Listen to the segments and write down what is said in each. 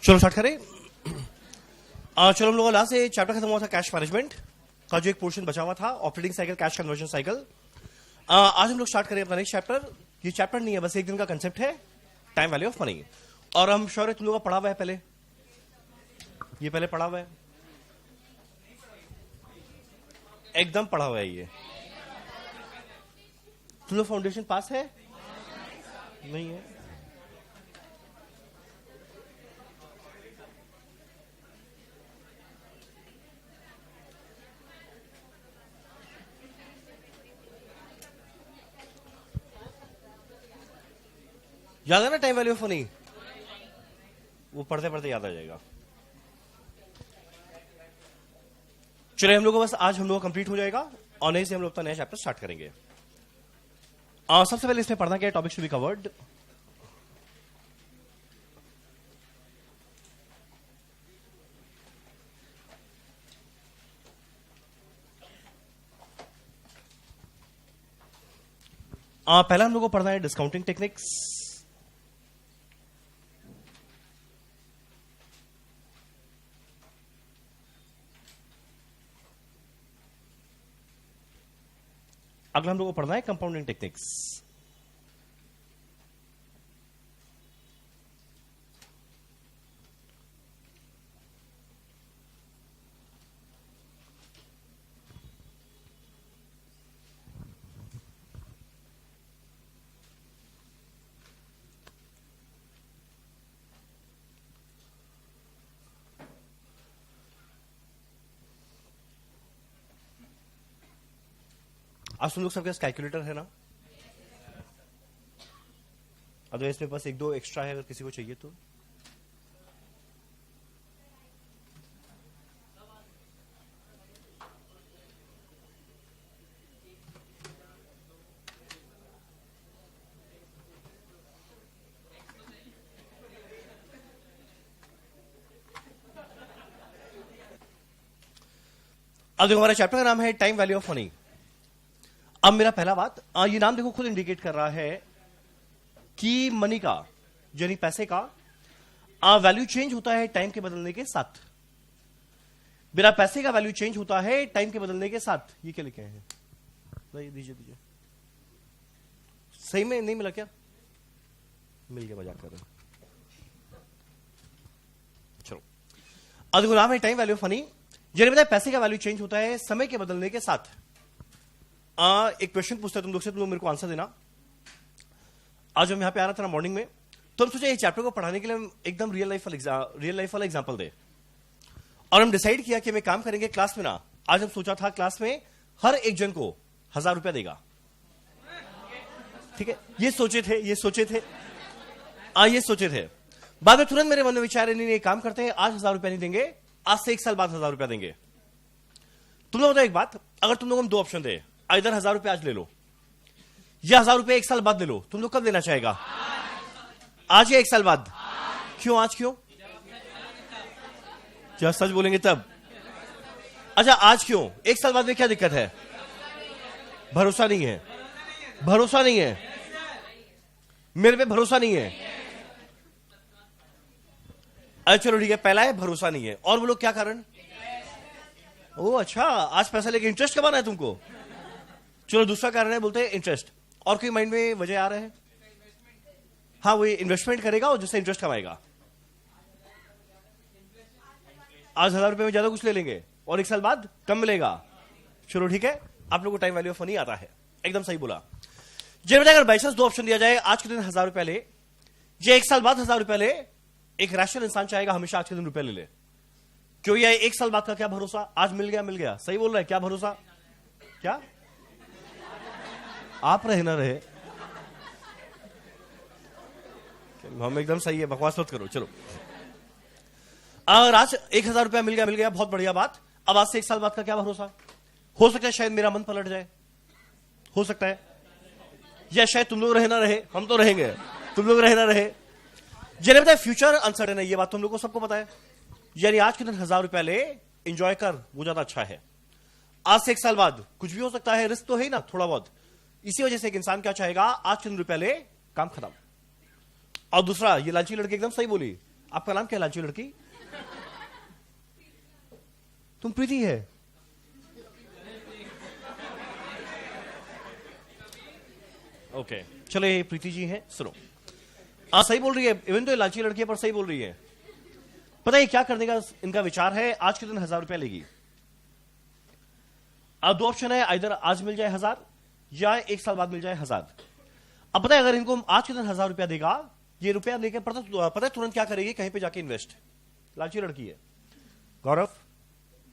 चलो स्टार्ट करें। चलो हम लोगों का लास्ट से चैप्टर खत्म हुआ था कैश मैनेजमेंट का, जो एक पोर्शन बचा हुआ था operating cycle, cash conversion cycle. आज हम लोग स्टार्ट करें अपना नेक्स्ट चैप्टर। ये चैप्टर नहीं है, बस एक दिन का कंसेप्ट है, टाइम वैल्यू ऑफ मनी। और हम श्योर है तुम लोगों का पढ़ा हुआ है पहले, ये पहले पढ़ा हुआ है, एकदम पढ़ा हुआ है। ये तुम लोग फाउंडेशन पास है नहीं है? याद है ना टाइम वैल्यू ऑफ मनी? वो पढ़ते पढ़ते याद आ जाएगा। चलिए हम लोग को बस आज हम लोग कंप्लीट हो जाएगा और नहीं से हम लोग अपना नया चैप्टर स्टार्ट करेंगे। सबसे पहले इसमें पढ़ना क्या टॉपिक्स टू बी कवर्ड। पहला हम लोग को पढ़ना है डिस्काउंटिंग टेक्निक्स। अगला हम लोग को पढ़ना है कंपाउंडिंग टेक्निक्स। आज तुम लोग सबके पास कैलकुलेटर है ना? अदरवाइज इसमें बस एक दो एक्स्ट्रा है, अगर किसी को चाहिए तो। अब देखो हमारा चैप्टर का नाम है टाइम वैल्यू ऑफ मनी। अब मेरा पहला बात, ये नाम देखो खुद इंडिकेट कर रहा है कि मनी का, यानी पैसे का वैल्यू चेंज होता है टाइम के बदलने के साथ। मेरा पैसे का वैल्यू चेंज होता है टाइम के बदलने के साथ। ये क्या लिखे हैं? दीजिए दीजिए। सही में नहीं मिला क्या? मिल गया, मजाक कर रहे। चलो अब देखो नाम है टाइम वैल्यू ऑफ मनी। जिन्हें पता है पैसे का वैल्यू चेंज होता है समय के बदलने के साथ। एक क्वेश्चन पूछता है तुम लोग से, तुम लोग मेरे को आंसर देना। आज हम यहां पे आ रहा था ना मॉर्निंग में, तो हम सोचे इस चैप्टर को पढ़ाने के लिए हम एकदम रियल लाइफ वाला एग्जांपल दे। और हम डिसाइड किया कि हम काम करेंगे क्लास में ना। आज हम सोचा था क्लास में हर एक जन को 1000 रुपया देगा, ठीक है? ये सोचे थे। बाद में तुरंत मेरे मन में विचार, नहीं काम करते हैं, आज 1000 रुपया नहीं देंगे, आज से 1 साल बाद 1000 रुपया देंगे। तुम लोग बताओ एक बात, अगर तुम लोग हम दो ऑप्शन दे, इधर 1000 रुपये आज ले लो या 1000 रुपये 1 साल बाद ले लो, तुम लोग कब लेना चाहेगा? आज या 1 साल बाद? क्यों आज? क्यों? क्या सच बोलेंगे तब? अच्छा आज क्यों? 1 साल बाद में क्या दिक्कत है? भरोसा नहीं है मेरे पे, भरोसा नहीं है। अरे चलो ठीक है, पहला है भरोसा नहीं है। और बोलो क्या कारण? ओ अच्छा, आज पैसा लेके इंटरेस्ट कमाना है तुमको। चलो दूसरा कारण है, बोलते हैं इंटरेस्ट। और कोई माइंड में वजह आ रहा है? हाँ, वो इन्वेस्टमेंट करेगा और जिससे इंटरेस्ट कमाएगा। आज 1000 रुपए में ज्यादा कुछ ले लेंगे और 1 साल बाद कम मिलेगा। चलो ठीक है, आप लोगों को टाइम वैल्यू ऑफ मनी आता है, एकदम सही बोला। जब अगर बाई चांस दो ऑप्शन दिया जाए, आज के दिन 1000 रुपया ले या 1 साल बाद 1000 रुपया ले, एक रैशनल इंसान चाहेगा हमेशा आज के दिन रुपया ले ले। क्यों? या 1 साल बाद का क्या भरोसा? आज मिल गया। सही बोल रहा है, क्या भरोसा? क्या आप रहे ना रहे? हम एकदम सही है, बकवास मत करो। चलो अगर आज 1000 रुपया मिल गया, बहुत बढ़िया बात। अब आज से 1 साल बाद का क्या भरोसा? हो सकता है शायद मेरा मन पलट जाए, हो सकता है, या शायद तुम लोग रहे ना रहे, हम तो रहेंगे, तुम लोग रहे ना रहे। जिन्हें पता है फ्यूचर अनसर्टेन है, ये बात तुम लोग को सबको पता है। यानी आज के दिन 1000 रुपया ले, एंजॉय कर, वो ज्यादा अच्छा है। आज से 1 साल बाद कुछ भी हो सकता है, रिस्क तो है ही ना थोड़ा बहुत। इसी वजह से एक इंसान क्या चाहेगा? आज के दिन रुपया ले, काम खत्म। और दूसरा, ये लालची लड़की एकदम सही बोली, आपका नाम क्या है लालची लड़की? तुम प्रीति है? ओके चलो, ये प्रीति जी हैं। सुनो, सही बोल रही है, इवन तो ये लालची लड़की है पर सही बोल रही है। पता है क्या करने का इनका विचार है? आज के दिन 1000 रुपया लेगी। अब दो ऑप्शन है, इधर आज मिल जाए 1000 या 1 साल बाद मिल जाए 1000। अब पता है अगर इनको आज के दिन 1000 रुपया देगा, ये रुपया लेकर पता है तुरंत क्या करेगी? कहीं पे जाके इन्वेस्ट। लालची लड़की है गौरव,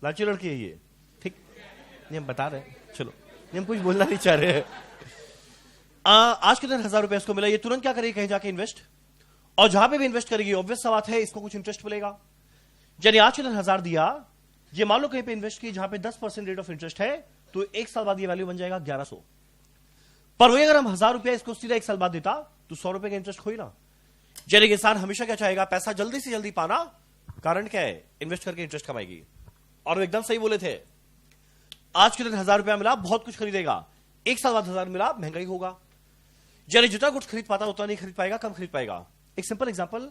लालची लड़की है ये, ठीक? ये हम बता रहे हैं, चलो ये हम कुछ बोलना नहीं चाह रहे हैं। आज के दिन 1000 रुपया इसको मिला, ये तुरंत क्या करेगी? कहीं जाके इन्वेस्ट। और जहां पे भी इन्वेस्ट करेगी, ऑब्वियस सा बात है इसको कुछ इंटरेस्ट मिलेगा। यानी आज के दिन 1000 दिया, ये मान लो कहीं पे इन्वेस्ट की जहां पे 10% रेट ऑफ इंटरेस्ट है, तो 1 साल बाद ये वैल्यू बन जाएगा 1100। पर वही अगर हम 1000 रुपया इसको सीधा 1 साल बाद देता तो 100 रुपए का इंटरेस्ट खोई ना। यानी इंसान हमेशा क्या चाहेगा? पैसा जल्दी से जल्दी पाना। कारण क्या है? इन्वेस्ट करके इंटरेस्ट कमाएगी। और वो एकदम सही बोले थे, आज के दिन 1000 रुपया मिला, बहुत कुछ खरीदेगा। 1 साल बाद 1000 मिला, महंगाई होगा। यानी जितना कुछ खरीद पाता उतना नहीं खरीद पाएगा, कम खरीद पाएगा। एक सिंपल एग्जांपल,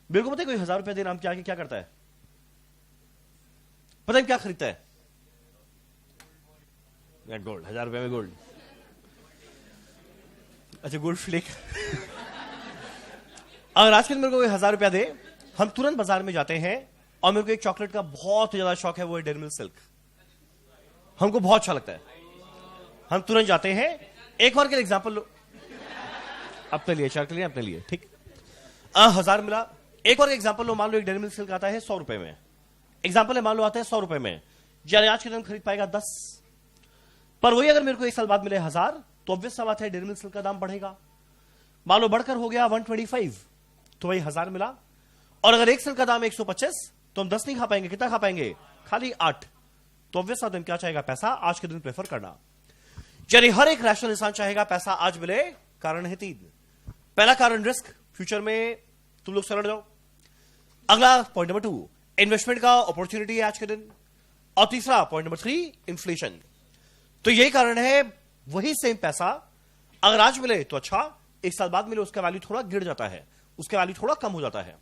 मेरे को पता है कोई 1000 रुपया देना क्या क्या करता है? पता है क्या खरीदता है? गोल्ड। 1000 रुपया में गोल्ड। अच्छा, गोल्ड फ्लेक। अगर आज के दिन मेरे को 1000 रुपया दे, हम तुरंत बाजार में जाते हैं और मेरे को एक चॉकलेट का बहुत ज्यादा शौक है, वो है डेयरी मिल्क सिल्क। हमको बहुत अच्छा लगता है, हम तुरंत जाते हैं। एक बार के एग्जांपल लो, अपने लिए, चार के लिए, अपने लिए, ठीक? 1000 मिला। एक और एग्जांपल लो, मान लो एक डेयरी मिल्क सिल्क आता है 100 रुपए में। एग्जांपल है, मान लो आता है 100 रुपए में, यानी आज के दिन खरीद पाएगा 10। पर वही अगर मेरे को 1 साल बाद मिले 1000, तो ऑब्वियस सा बात है डेयरी मिल्क सिल्क का दाम बढ़ेगा। मान लो बढ़कर हो गया 125, तो वही 1000 मिला। और अगर एक सिल्क का दाम 125, तो हम 10 नहीं खा पाएंगे, कितना खा पाएंगे? खाली 8। तो ऑब्वियस सा दिन क्या चाहेगा? पैसा आज के दिन प्रेफर करना। यानी हर एक रैशनल इंसान चाहेगा पैसा आज मिले। कारण है 3। पहला कारण रिस्क, फ्यूचर में तुम लोग सड़ जाओ। अगला पॉइंट नंबर 2, इन्वेस्टमेंट का अपॉर्चुनिटी है आज के दिन। और तीसरा पॉइंट नंबर 3, इन्फ्लेशन। तो यही कारण है, वही सेम पैसा अगर आज मिले तो अच्छा, 1 साल बाद मिले उसका वैल्यू थोड़ा गिर जाता है, उसका वैल्यू थोड़ा कम हो जाता है।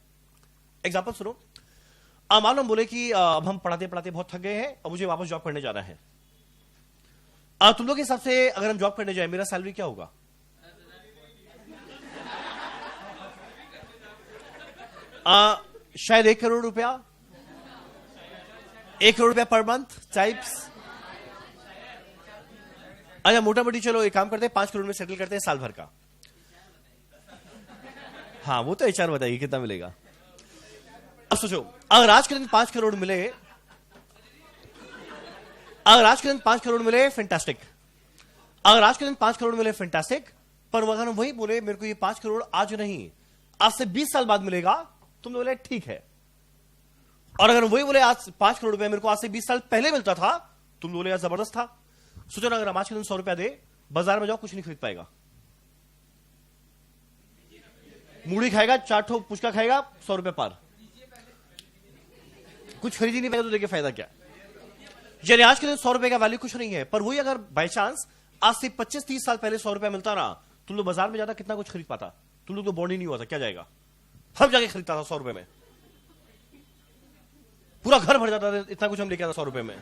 एग्जांपल सुनो, मान लो बोले कि अब हम पढ़ाते पढ़ाते बहुत थक गए हैं, अब मुझे वापस जॉब करने जाना है। तुम लोग के हिसाब से अगर हम जॉब करने जाए, मेरा सैलरी क्या होगा? शायद 1 करोड़ रुपया, 1 करोड़ रुपया पर मंथ टाइप्स। अच्छा, मोटा मोटी चलो एक काम करते हैं, 5 करोड़ में सेटल करते हैं साल भर का। हाँ, वो तो एचआर बताइए कितना मिलेगा। अब सोचो, अगर आज के दिन 5 करोड़ मिले, अगर आज के दिन 5 करोड़ मिले, फैंटास्टिक। अगर आज के दिन 5 करोड़ मिले, फैंटास्टिक। पर अगर हम वही बोले मेरे को ये 5 करोड़ आज नहीं, आज से 20 साल बाद मिलेगा, तुम बोले ठीक है। और अगर वही बोले आज 5 करोड़ रुपया मेरे को आज से 20 साल पहले मिलता था, तुम बोले यार जबरदस्त था। सोचो ना, अगर हम आज के दिन 100 रुपया दे, बाजार में जाओ, कुछ नहीं खरीद पाएगा। मूढ़ी खाएगा, 4 ठो पुचका खाएगा, 100 रुपये पार, कुछ खरीद ही नहीं पाएगा, तो देखिए फायदा क्या। यानी आज के दिन 100 रुपए का वैल्यू कुछ नहीं है। पर वही अगर बाय चांस आज से 25-30 साल पहले 100 रुपया मिलता ना, तुम लोग बाजार में जाता, कितना कुछ खरीद पाता? तुम लोग तो बॉन्ड ही नहीं हुआ था, क्या जाएगा? हम जाके खरीदता था 100 रुपए में, पूरा घर भर जाता था, इतना कुछ हम लेके आता 100 रुपए में।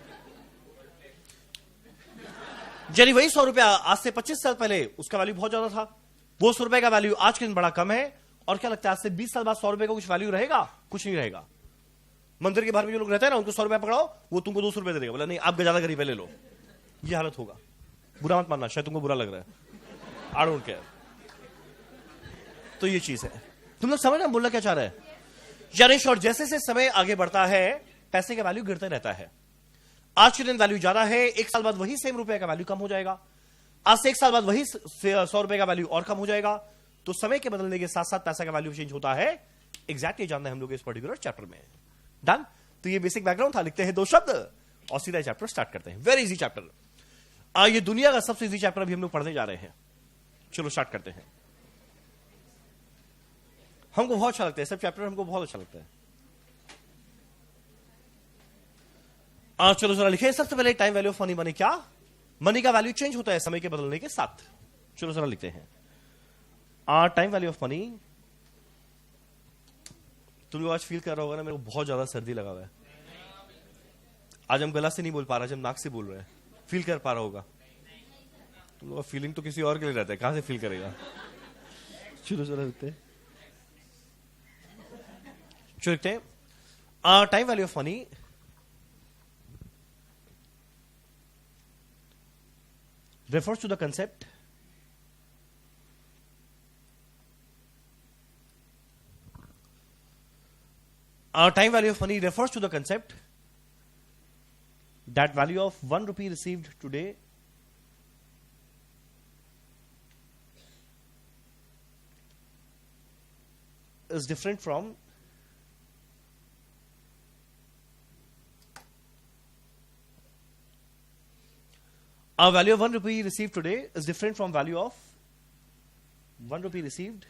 यानी वही 100 रुपया आज से 25 साल पहले उसका वैल्यू बहुत ज्यादा था। वो 100 रुपए का वैल्यू आज के दिन बड़ा कम है। और क्या लगता है, आज से 20 साल बाद 100 रुपए का कुछ वैल्यू रहेगा? कुछ नहीं रहेगा। मंदिर के बाहर में जो लोग रहते हैं ना, उनको 100 रुपया पकड़ाओ, वो तुमको 200 रुपए दे देगा। बोला नहीं, आप ज्यादा गरीब है, ले लो। ये हालत होगा। बुरा मत मानना, शायद तुमको बुरा लग रहा है, आई डोंट केयर। तो ये चीज है, तुम लोग समझ ना बोलना क्या चाह रहे हैं? यानी शॉर्ट, जैसे जैसे समय आगे बढ़ता है, पैसे का वैल्यू गिरता रहता है। आज के दिन वैल्यू ज्यादा है, 1 साल बाद वही सेम रुपए का वैल्यू कम हो जाएगा। आज से 1 साल बाद वही 100 रुपए का वैल्यू और कम हो जाएगा। तो समय के बदलने के साथ साथ पैसा का वैल्यू चेंज होता है। एग्जैक्टली जानना है हम लोग इस पर्टिकुलर चैप्टर में। डन? तो ये बेसिक बैकग्राउंड था। लिखते हैं 2 शब्द और सीधा चैप्टर स्टार्ट करते हैं। वेरी इजी चैप्टर, ये दुनिया का सबसे इजी चैप्टर अभी हम लोग पढ़ने जा रहे हैं। चलो स्टार्ट करते हैं। हमको बहुत अच्छा लगता है, सब चैप्टर हमको बहुत अच्छा लगता है। चलो जरा लिखे सबसे पहले, time value of money. Money क्या? मनी का वैल्यू चेंज होता है समय के बदलने के साथ। चलो जरा लिखते हैं टाइम वैल्यू ऑफ मनी तुम लोग आज फील कर रहा होगा ना, मेरे को बहुत ज्यादा सर्दी लगा हुआ है। आज हम गला से नहीं बोल पा रहे, आज हम नाक से बोल रहे हैं। फील कर पा रहा होगा तुम लोग। फीलिंग तो किसी और के लिए रहता है, कहां से फील करेगा। शुरू से रहते लिखते हैं time value of money refers to the concept time value of money refers to the concept that value of 1 rupee received today is different from our value of 1 rupee received today is different from value of 1 rupee received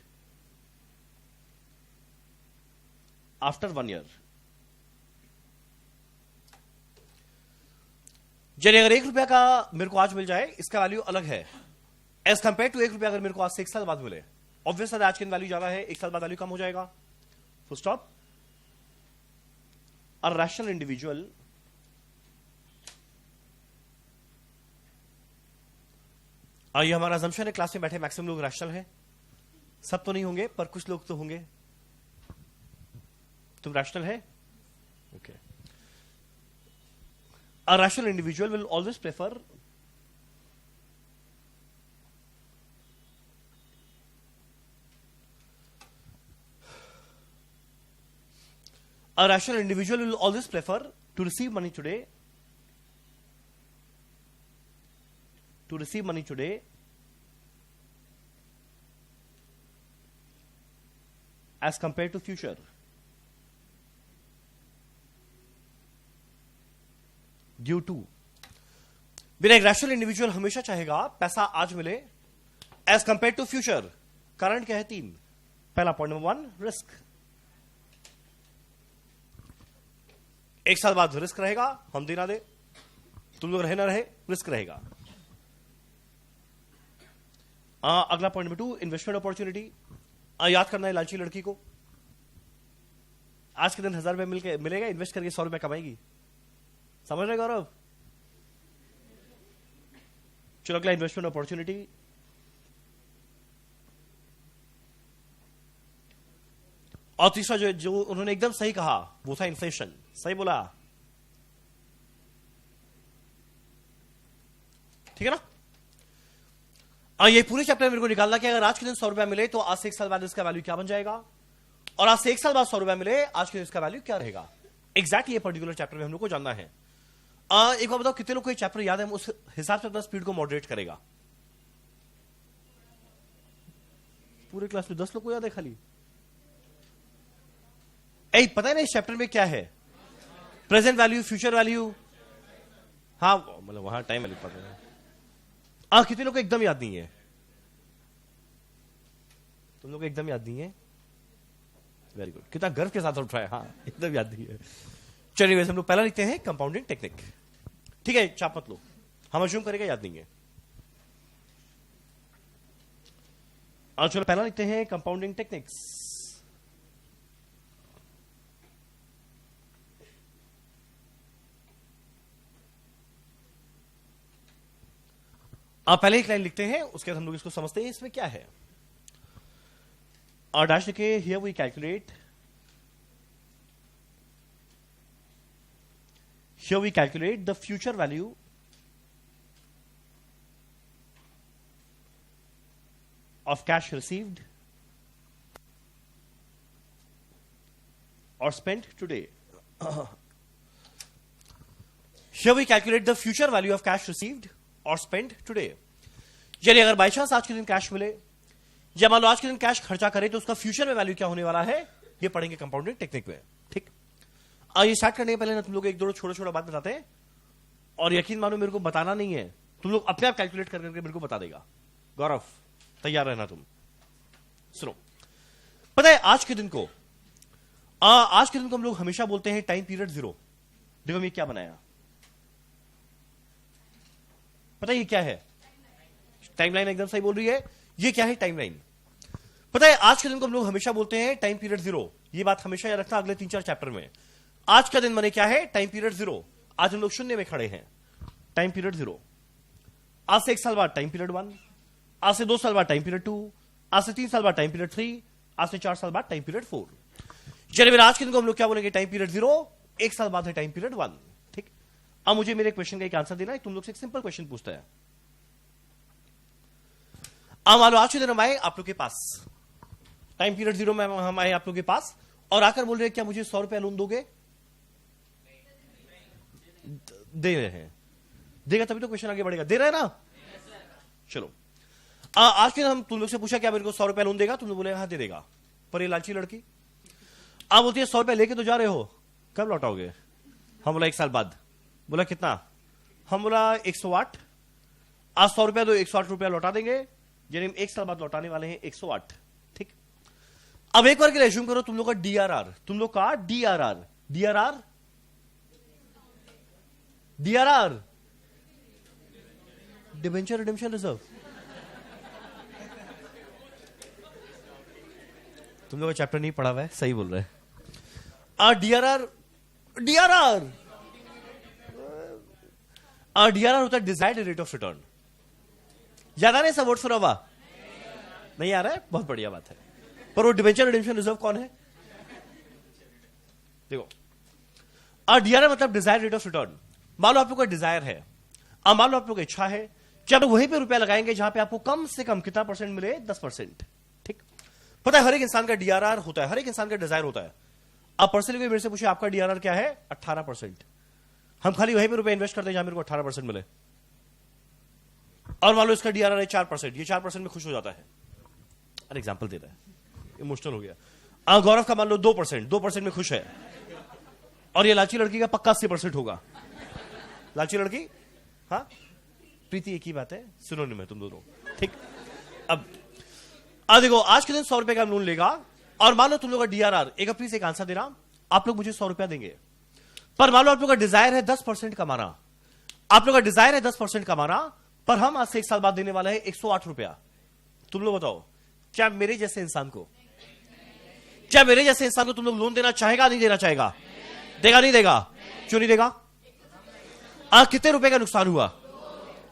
after 1 year. चलिए, अगर 1 रुपया का मेरे को आज मिल जाए, इसका value अलग है एज कंपेयर टू 1 रुपया अगर मेरे को आज से 1 साल बाद मिले। ऑब्वियस है आज की वैल्यू ज्यादा है, 1 साल बाद वैल्यू कम हो जाएगा। Full stop. A rational individual ये हमारा असम्पशन है, क्लास में बैठे मैक्सिमम लोग रैशनल हैं। सब तो नहीं होंगे पर कुछ लोग तो होंगे। तुम रैशनल है? Okay. A rational individual will always prefer a rational individual will always prefer to receive money today as compared to future. Due to मेरा एक रैशनल इंडिविजुअल हमेशा चाहेगा पैसा आज मिले एज कंपेयर टू फ्यूचर। कारण क्या है? 3। पहला पॉइंट नंबर 1, रिस्क। 1 साल बाद रिस्क रहेगा, हम दे ना दे, तुम लोग रहे ना रहे, रिस्क रहेगा। अगला पॉइंट नंबर 2, इन्वेस्टमेंट अपॉर्चुनिटी। याद करना है लालची लड़की को, आज के दिन 1000 रुपए मिलेगा, इन्वेस्ट करके 100 रुपए कमाएगी। समझ रहे गौरव? चलो अगला इन्वेस्टमेंट अपॉर्चुनिटी। और तीसरा जो उन्होंने एकदम सही कहा वो था इन्फ्लेशन। सही बोला, ठीक है ना? ये पूरे चैप्टर मेरे को निकालना कि अगर आज के दिन 100 रुपया मिले तो आज से 1 साल बाद इसका वैल्यू क्या बन जाएगा, और आज से 1 साल बाद 100 रुपया मिले आज के दिन इसका वैल्यू क्या रहेगा। एग्जैक्ट ये पर्टिकुलर चैप्टर में हम लोग को जानना है। एक बार बताओ कितने लोग को ये चैप्टर याद है? उस हिसाब से अपना स्पीड को मॉडरेट करेगा। पूरे क्लास में 10 लोग को याद है खाली? पता है ना इस चैप्टर में क्या है? Present value, future value. हाँ मतलब वहां टाइम वैल्यू पता है। कितने लोग को एकदम याद नहीं है? तुम लोग को एकदम याद नहीं है? वेरी गुड, कितना गर्व के साथ उठ रहा है। हाँ एकदम याद नहीं है। चलिए वैसे हम लोग पहला लिखते हैं कंपाउंडिंग टेक्निक। ठीक है, चाप मत लो, हम अज्यूम करेंगे याद नहीं है। चलो पहला लिखते हैं कंपाउंडिंग टेक्निक्स। आप पहले एक लाइन लिखते हैं, उसके बाद हम लोग इसको समझते हैं इसमें क्या है। और डैश लिखे, here we calculate the future value of cash received और spent today. Here we calculate the future value of cash received और स्पेंड टुडे। यानी अगर बाई चांस आज के दिन कैश मिले या मान लो आज के दिन कैश खर्चा करे तो उसका फ्यूचर में वैल्यू क्या होने वाला है, ये पढ़ेंगे कंपाउंडिंग टेक्निक में। ठीक, ये स्टार्ट करने के पहले ना तुम लोग एक दो छोटा बात बताते हैं, और यकीन मानो मेरे को बताना नहीं है, तुम लोग अपने आप कैलकुलेट करके मेरे को बता देगा। गौरव तैयार रहना तुम। सुनो, पता है आज के दिन को हम लोग हमेशा बोलते हैं टाइम पीरियड 0। देखो मैं क्या बनाया, पता है ये क्या है? टाइमलाइन। एकदम सही बोल रही है। ये क्या है? टाइमलाइन। पता है आज के दिन को हम लोग हमेशा बोलते हैं टाइम पीरियड जीरो। ये बात हमेशा याद रखना अगले 3-4 चैप्टर में। आज का दिन माने क्या है? Time period zero. आज हम लोग शून्य में खड़े हैं, टाइम पीरियड जीरो। आज से 1 साल बाद टाइम पीरियड 1, आज से 2 साल बाद टाइम पीरियड 2, आज से 3 साल बाद टाइम पीरियड 3, आज से 4 साल बाद टाइम पीरियड 4। चलिए मेरा आज के दिन को हम लोग क्या बोलेंगे? टाइम पीरियड जीरो, 1 साल बाद है टाइम पीरियड 1। ठीक। अब मुझे मेरे क्वेश्चन का एक आंसर देना है। तुम लोग से एक सिंपल क्वेश्चन पूछता है। अब मान लो आज के दिन हम आए आप लोग के पास, टाइम पीरियड जीरो में हम आए आप लोग के पास और आकर बोल रहे हैं क्या मुझे 100 रुपया लोन दोगे? दे रहे हैं। देगा तभी तो क्वेश्चन आगे बढ़ेगा। दे रहे हैं ना? चलो आज के दिन हम तुम लोग से पूछा क्या मेरे को 100 रुपया लोन देगा? तुमने बोले हाँ दे देगा। पर ये लालची लड़की आप बोलती है 100 रुपया लेके तो जा रहे हो, कब लौटाओगे? हम बोला 1 साल बाद। बोला कितना? हम बोला 108। आज 100 रुपया तो 108 रुपया लौटा देंगे, यानी हम 1 साल बाद लौटाने वाले हैं 108। ठीक। अब एक बार के लिए एज्यूम करो तुम लोग का डीआरआर, तुम लोग का DRR, DRR DRR debenture redemption reserve. तुम लोग का चैप्टर नहीं पढ़ा हुआ है, सही बोल रहे हैं। डीआरआर डीआरआर डीआरआर होता है डिजायर्ड रेट ऑफ रिटर्न। याद आ रहा है सब वर्ड सुना हुआ? नहीं आ रहा है? बहुत बढ़िया बात है। पर वो डिबेंचर रिडेम्पशन रिजर्व कौन है? देखो डीआरआर मतलब डिजायर्ड रेट ऑफ रिटर्न। मान लो आप लोग का डिजायर है, अब मान लो आप लोग इच्छा है कि आप वहीं पे रुपया लगाएंगे जहां पे आपको कम से कम कितना परसेंट मिले? 10%। ठीक। पता है हर एक इंसान का डीआरआर होता है, हर एक इंसान का डिजायर होता है। आप पर्सनली मेरे से पूछे आपका डीआरआर क्या है? 18%। हम खाली वहीं पे रुपया इन्वेस्ट करते हैं जहां मेरे को 18% मिले। और मान लो इसका डीआरआर है 4%, ये 4% में खुश हो जाता है। अरे एग्जाम्पल दे रहा है, इमोशनल हो गया। गौरव का मान लो 2% में खुश है, और ये लाची लड़की का पक्का 80% होगा। लाची लड़की, हाँ प्रीति एक ही बात है, सिनोनिम है तुम दोनों। ठीक। अब देखो आज के दिन 100 रुपए का लोन लेगा और मान लो तुम लोग का डीआरआर, एक प्लीज एक आंसर देना, आप लोग मुझे 100 रुपया देंगे, पर मान लो आप लोग का डिजायर है 10% कमाना। आप लोग का डिजायर है 10% कमाना, पर हम आज से 1 साल बाद देने वाला है 108 रुपया। तुम लोग बताओ क्या मेरे जैसे इंसान को तुम लोग लोन देना चाहेगा? नहीं देना चाहेगा? देगा नहीं देगा? क्यों नहीं देगा? कितने रुपए का नुकसान हुआ?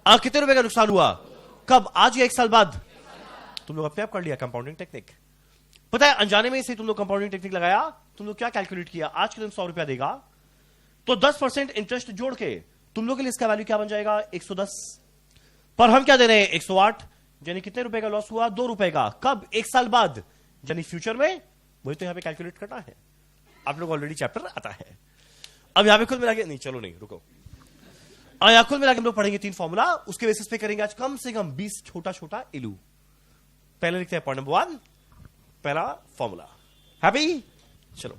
कितने रुपए का नुकसान हुआ? कब? आज या 1 साल बाद? तुम लोग अपने आप कर लिया कंपाउंडिंग टेक्निक। पता है अनजाने में से तुम लोग कंपाउंडिंग टेक्निक लगाया। तुम लोग क्या कैलकुलेट किया? आज के दिन 100 रुपया देगा तो 10% इंटरेस्ट जोड़ के तुम लोग के लिए इसका वैल्यू क्या बन जाएगा? 110। पर हम क्या दे रहे हैं? 108। यानी कितने रुपए का लॉस हुआ? 2 रुपए का। कब? 1 साल बाद, यानी फ्यूचर में। वही तो यहां पे कैलकुलेट करना है। आप लोग ऑलरेडी चैप्टर आता है। अब यहां पे खुद मिला के नहीं, चलो नहीं रुको, यहां खुद मिला के हम लोग पढ़ेंगे 3 फॉर्मूला। उसके बेसिस पे करेंगे आज कम से कम 20 छोटा छोटा इलू। पहले लिखते हैं पॉइंट नंबर 1, पहला फॉर्मूला। हैप्पी? चलो।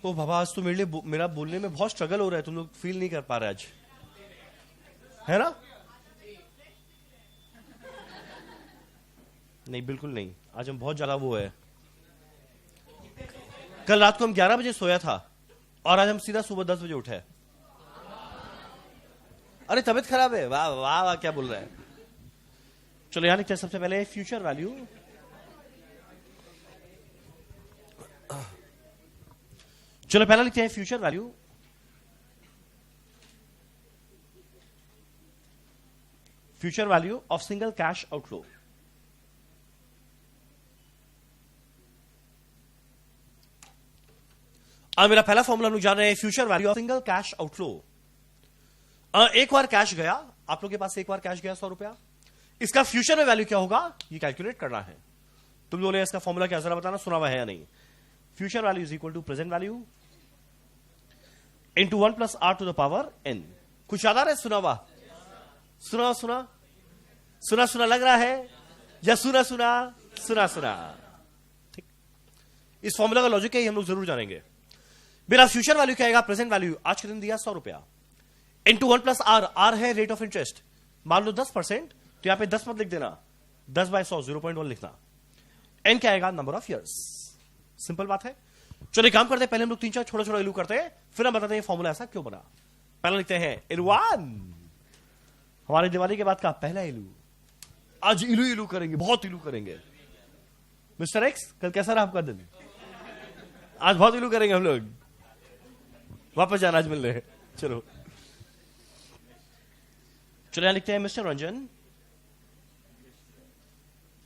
ओ बाबा आज तो मेरा बोलने में बहुत स्ट्रगल हो रहा है, तुम लोग फील नहीं कर पा रहे आज, है ना? नहीं बिल्कुल नहीं, आज हम बहुत ज्यादा वो है। कल रात को हम 11 बजे सोया था और आज हम सीधा सुबह 10 बजे उठे। अरे तबीयत खराब है? वाह वाह वाह, क्या बोल रहा है। चलो यहां लिखते हैं सबसे पहले फ्यूचर वैल्यू। चलो पहला लिखते हैं future value. Future value of single cash outflow. मेरा पहला फॉर्मूला हम लोग जान रहे हैं future value of single cash outflow. एक बार कैश गया, आप लोग के पास एक बार कैश गया 100 रुपया, इसका फ्यूचर में वैल्यू क्या होगा ये कैलकुलेट करना है। तुम लोगों ने इसका फॉर्मूला क्या जरा बताना, सुना हुआ है या नहीं? Future value is equal to present value into 1 + r to the power n। कुछ याद आ रहा है? सुना हुआ? सुना सुना सुना सुना लग रहा है, या सुना सुना सुना सुना? ठीक। इस फॉर्मूला का लॉजिक है, हम लोग जरूर जानेंगे। मेरा फ्यूचर वैल्यू क्या आएगा? प्रेजेंट वैल्यू आज के दिन दिया 100 रुपया, इंटू 1 + r। r है रेट ऑफ इंटरेस्ट, मान लो 10%, तो यहां पे 10 मत लिख देना, 10/100 0.1 लिखना। n क्या आएगा? Number of years. सिंपल बात है। चलो एक काम करते हैं, पहले हम लोग 3-4 छोटा छोटा इलू करते हैं, फिर हम बताते हैं फॉर्मूला ऐसा क्यों बना। पहला लिखते हैं इलू 1, हमारे दिवाली के बाद का पहला इलू। आज इलू इलू करेंगे, बहुत इलू करेंगे। मिस्टर एक्स, कल कैसा रहा आपका दिन? आज बहुत इलू करेंगे हम लोग, वापस जाना आज मिलने। चलो चलो, यहां लिखते हैं मिस्टर रंजन।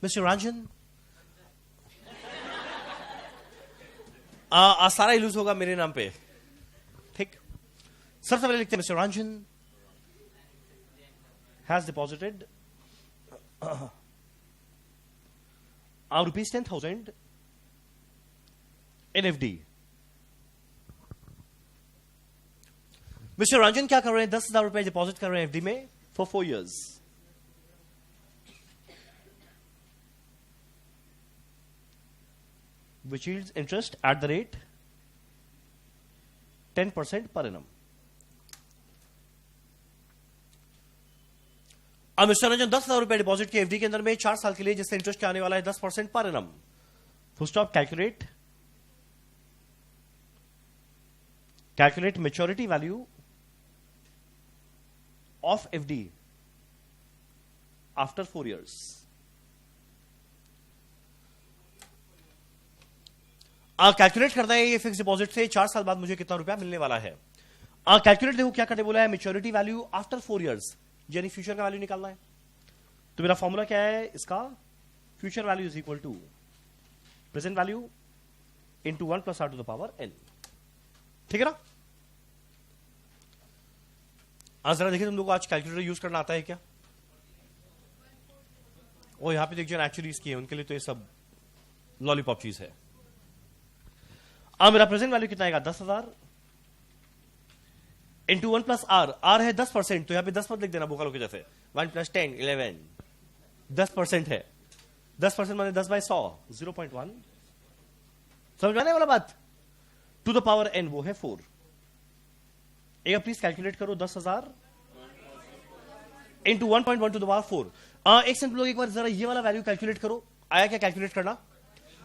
मिस्टर रंजन, सारा इलूज होगा मेरे नाम पे, ठीक। सबसे पहले लिखते हैं mister Ranjan has deposited ₹10,000 in FD। Mister Ranjan क्या कर रहे हैं? 10,000 रुपए डिपॉजिट कर रहे हैं एफडी में for 4 years। which yields interest at the rate 10% per annum। अब मिस्टर रंजन 10,000 रुपए डिपॉजिट किए एफडी के अंदर में 4 साल के लिए, जिससे इंटरेस्ट क्या आने वाला है 10% per annum. Full stop. Calculate maturity value of FD after 4 years। Calculate करना है ये फिक्स डिपॉजिट से 4 साल बाद मुझे कितना रुपया मिलने वाला है। कैलकुलेट देखो क्या करने बोला है, मेच्योरिटी वैल्यू आफ्टर 4 years, यानी फ्यूचर का वैल्यू निकालना है। तो मेरा फॉर्मूला क्या है इसका? Future value is equal to present value into 1 + r⁻n। ठीक है ना? आज जरा देखिए तुम लोग को आज कैलकुलेटर यूज करना आता है क्या? वो यहां पे देखिए एक्चुअली इसकी है, उनके लिए तो ये सब लॉलीपॉप चीज है। मेरा प्रेजेंट वैल्यू कितना आएगा? 10,000 इंटू 1 + r। r है 10%, तो यहां पे 10 मत लिख देना बोकालो के जैसे। 1 + 10 11 10% है। 10% माने 10/100 0.1। समझ में आने वाला बात? टू द पावर n वो है 4। एक प्लीज कैलकुलेट करो 10,000 इंटू 1.1 टू द पावर 4। एक सेकंड लोग एक बार जरा ये वाला वैल्यू कैलकुलेट करो। आया क्या कैलकुलेट करना?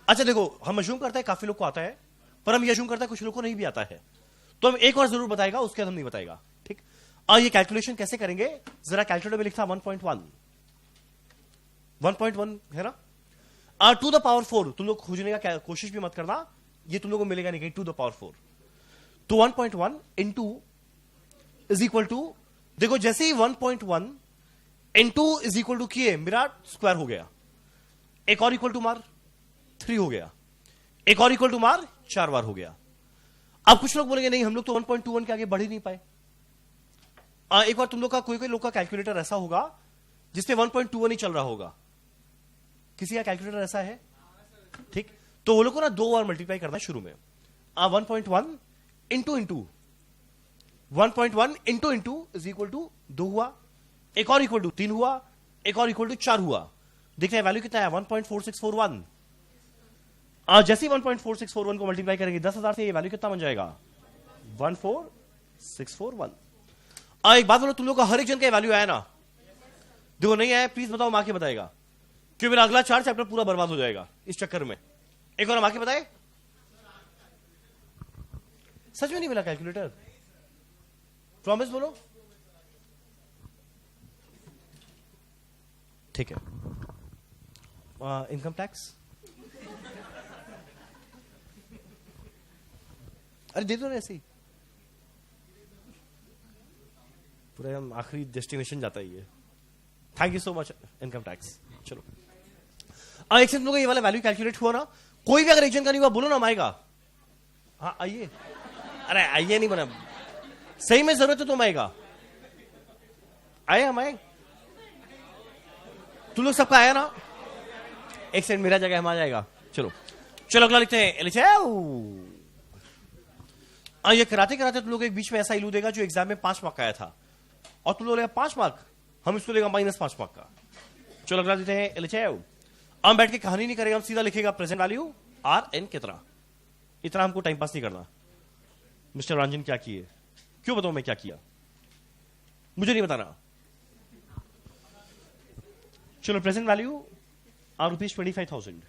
अच्छा देखो, हम अज्यूम करते हैं काफी लोग को आता है, पर हम ये अज्यूम करते हैं कुछ लोग को नहीं भी आता है, तो हम एक और जरूर बताएगा, उसके बाद हम नहीं बताएगा। ठीक। ये कैलकुलेशन कैसे करेंगे? जरा कैलकुलेटर में लिखता 1.1 है ना? टू द पावर 4 तुम लोग खोजने का कोशिश भी मत करना, ये तुम लोग को मिलेगा नहीं कहीं, टू द पावर 4। तो 1.1 इंटू इज इक्वल टू, देखो जैसे ही 1.1 इंटू इज इक्वल टू किए मेरा स्क्वायर हो गया, एक और इक्वल टू मार 3 हो गया, एक और इक्वल टू मार 4 बार हो गया। अब कुछ लोग बोलेंगे नहीं हम लोग तो 1.21 के आगे बढ़ ही नहीं पाए। एक बार तुम लोग का कोई लोग का कैलकुलेटर ऐसा होगा जिसमें 1.21 ही चल रहा होगा। किसी का कैलकुलेटर ऐसा है? ठीक। तो वो लोग को ना 2 बार मल्टीप्लाई करना है शुरू में। 1.1 into 1.1 into is equal to 2 हुआ, एक और इक्वल टू 3 हुआ, एक और इक्वल टू 4 हुआ। देखते हैं वैल्यू कितना है? 1.4641। जैसे ही 1.4641 को मल्टीप्लाई करेंगे 10,000 से, ये वैल्यू कितना बन जाएगा? 14641। एक बात बोलो, तुम लोग का हर एक जन का वैल्यू आया ना? देखो नहीं आया प्लीज बताओ, मां के बताएगा, क्यों मेरा अगला 4 चैप्टर पूरा बर्बाद हो जाएगा इस चक्कर में। एक और मां के बताए। सच में नहीं मिला कैलकुलेटर? प्रॉमिस बोलो। ठीक है। इनकम टैक्स अरे दे दो ना ऐसे ही, पूरा हम आखिरी डेस्टिनेशन जाता ही है। Thank you so much income tax. चलो एक सेकंड, ये वाला वैल्यू कैलकुलेट हुआ ना? कोई भी अगर एक जन का नहीं हुआ बोलो ना, हम आएगा। हाँ आइए। अरे आइए नहीं बना, सही में जरूरत है तो हम आएगा। आए हम आए, तुम लोग सबका आया ना? एक सेकंड मेरा जगह हम आ जाएगा। चलो चलो अगला लिखते हैं। ये कराते कराते तुम लोग एक बीच में ऐसा इलू देगा जो एग्जाम में 5 मार्क का आया था, और तुम लोग लेगा 5 मार्क, हम इसको लेगा -5 मार्क का। चलो अगला देते हैं एलएचएव। हम बैठ के कहानी नहीं करेगा, हम सीधा लिखेगा प्रेजेंट वैल्यू RN कितना। इतना हमको टाइम पास नहीं करना। मिस्टर रंजन क्या किए? क्यों बताऊं मैं क्या किया? मुझे नहीं बताना। चलो प्रेजेंट वैल्यू ₹25,000।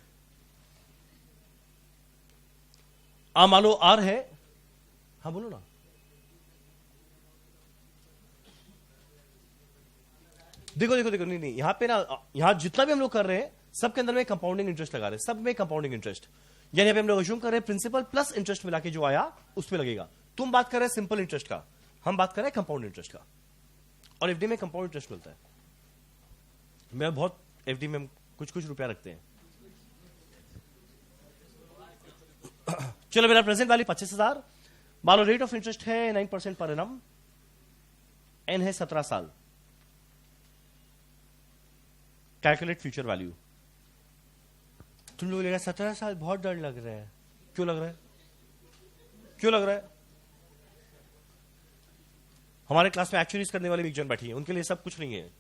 मान लो R है, हाँ बोलो ना। देखो देखो देखो, नहीं यहां पे ना, यहां जितना भी हम लोग कर रहे हैं सबके अंदर में कंपाउंडिंग इंटरेस्ट लगा रहे हैं, सब में कंपाउंडिंग इंटरेस्ट। यानी यहाँ पे हम लोग अज्यूम कर रहे हैं प्रिंसिपल प्लस इंटरेस्ट मिला के जो आया उस पर लगेगा। तुम बात कर रहे हैं सिंपल इंटरेस्ट का, हम बात कर रहे हैं कंपाउंड इंटरेस्ट का, और एफडी में कंपाउंड इंटरेस्ट मिलता है। मैं बहुत एफडी में कुछ कुछ रुपया रखते हैं। चलो, मेरा प्रेजेंट वैल्यू 25,000, मान लो रेट ऑफ इंटरेस्ट है 9% पर एनम, एन है 17 साल। Calculate future value. तुम लोग लेगा 17 साल बहुत डर लग रहा है, क्यों लग रहा है, क्यों लग रहा है? हमारे क्लास में एक्चुअलीज करने वाले भी एक जन बैठी है, उनके लिए सब कुछ नहीं है।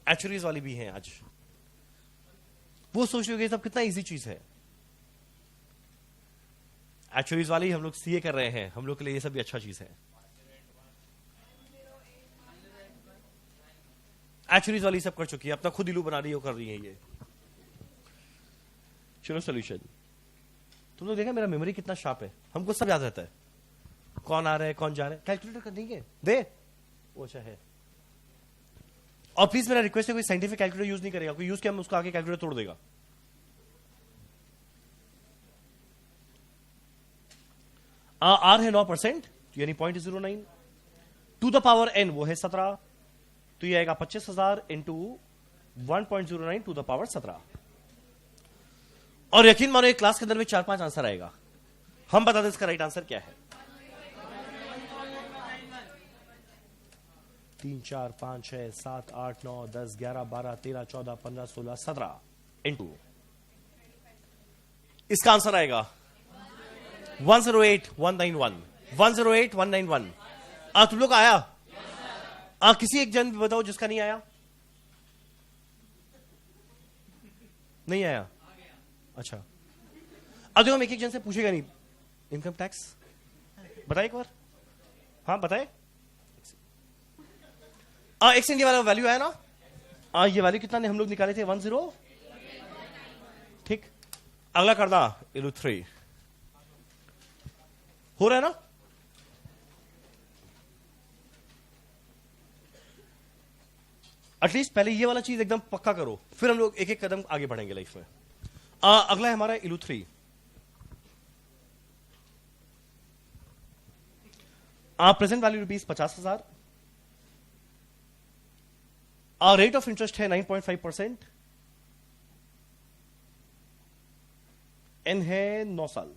एक्चुअलीज वाली भी हैं आज, वो सोच रहे हो सब कितना इजी चीज है। एक्चुअलीज वाली हम लोग सीए कर रहे हैं, हम लोग के लिए ये सब भी अच्छा चीज है। एक्चुअलीज वाली सब कर चुकी है, अपना खुद इलू बना रही है, कर रही है ये। चलो सोल्यूशन। तुम लोग देखा मेरा मेमोरी कितना शार्प है, हमको सब याद रहता है, कौन आ रहा है कौन जा रहा है। कैलकुलेटर कर देंगे दे, वो अच्छा है। और प्लीज मेरा रिक्वेस्ट है, कोई साइंटिफिक कैलकुलेटर यूज नहीं करेगा, कोई यूज किया हम उसको आगे कैलकुलेटर तोड़ देगा। आर है 9%, यानी 0.09 टू द पावर एन, वो है 17, तो ये आएगा 25,000 इंटू 1.09 टू द पावर 17। और यकीन मानो एक क्लास के अंदर में 4-5 आंसर आएगा, हम बता दें इसका राइट आंसर क्या है। 3, 4, 5, 6, 7, 8, 9, 10, 11, 12, 13, 14, 15, 16, 17 इंटू, इसका आंसर आएगा 108,191। 108,191। तुम लोग आया? किसी एक जन बताओ जिसका नहीं आया। नहीं आया? अच्छा, अब देखो हम एक एक जन से पूछेगा नहीं। इनकम टैक्स बताए एक बार, हाँ बताए। एक्स इंडिया वाला वैल्यू आया ना, ये वैल्यू कितना ने हम लोग निकाले थे, 10। ठीक, अगला करना इलू 3 हो रहा है ना। एटलीस्ट पहले ये वाला चीज एकदम पक्का करो, फिर हम लोग एक एक कदम आगे बढ़ेंगे लाइफ में। अगला है हमारा इलू 3। Present value rupees 50,000, rate of interest है 9.5%, एन है 9 साल।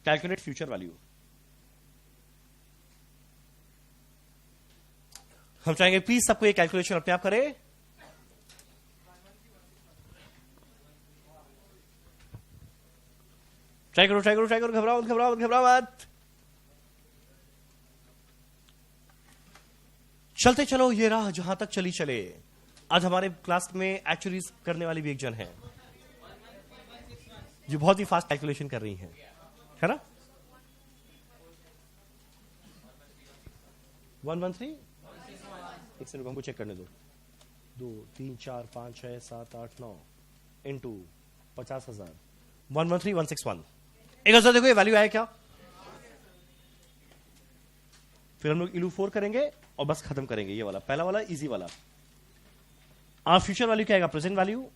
Calculate future value. हम चाहेंगे प्लीज सबको ये कैलकुलेशन अपने आप करे। ट्राई करो ट्राई करो ट्राई करो, घबराओ घबराओ घबराओ मत। चलते चलो, ये राह जहां तक चली चले। आज हमारे क्लास में एक्चुअलीज करने वाली भी एक जन है जो बहुत ही फास्ट कैलकुलेशन कर रही है ना। 113, एक सेकंड हमको चेक करने दो। 2, 3, 4, 5, 6, 7, 8, 9 इंटू 50,000, 113,161। एक हजार देखो ये वैल्यू आया क्या। फिर हम लोग इलू 4 करेंगे और बस खत्म करेंगे। ये वाला पहला वाला इजी वाला। फ्यूचर वैल्यू क्या आएगा, present value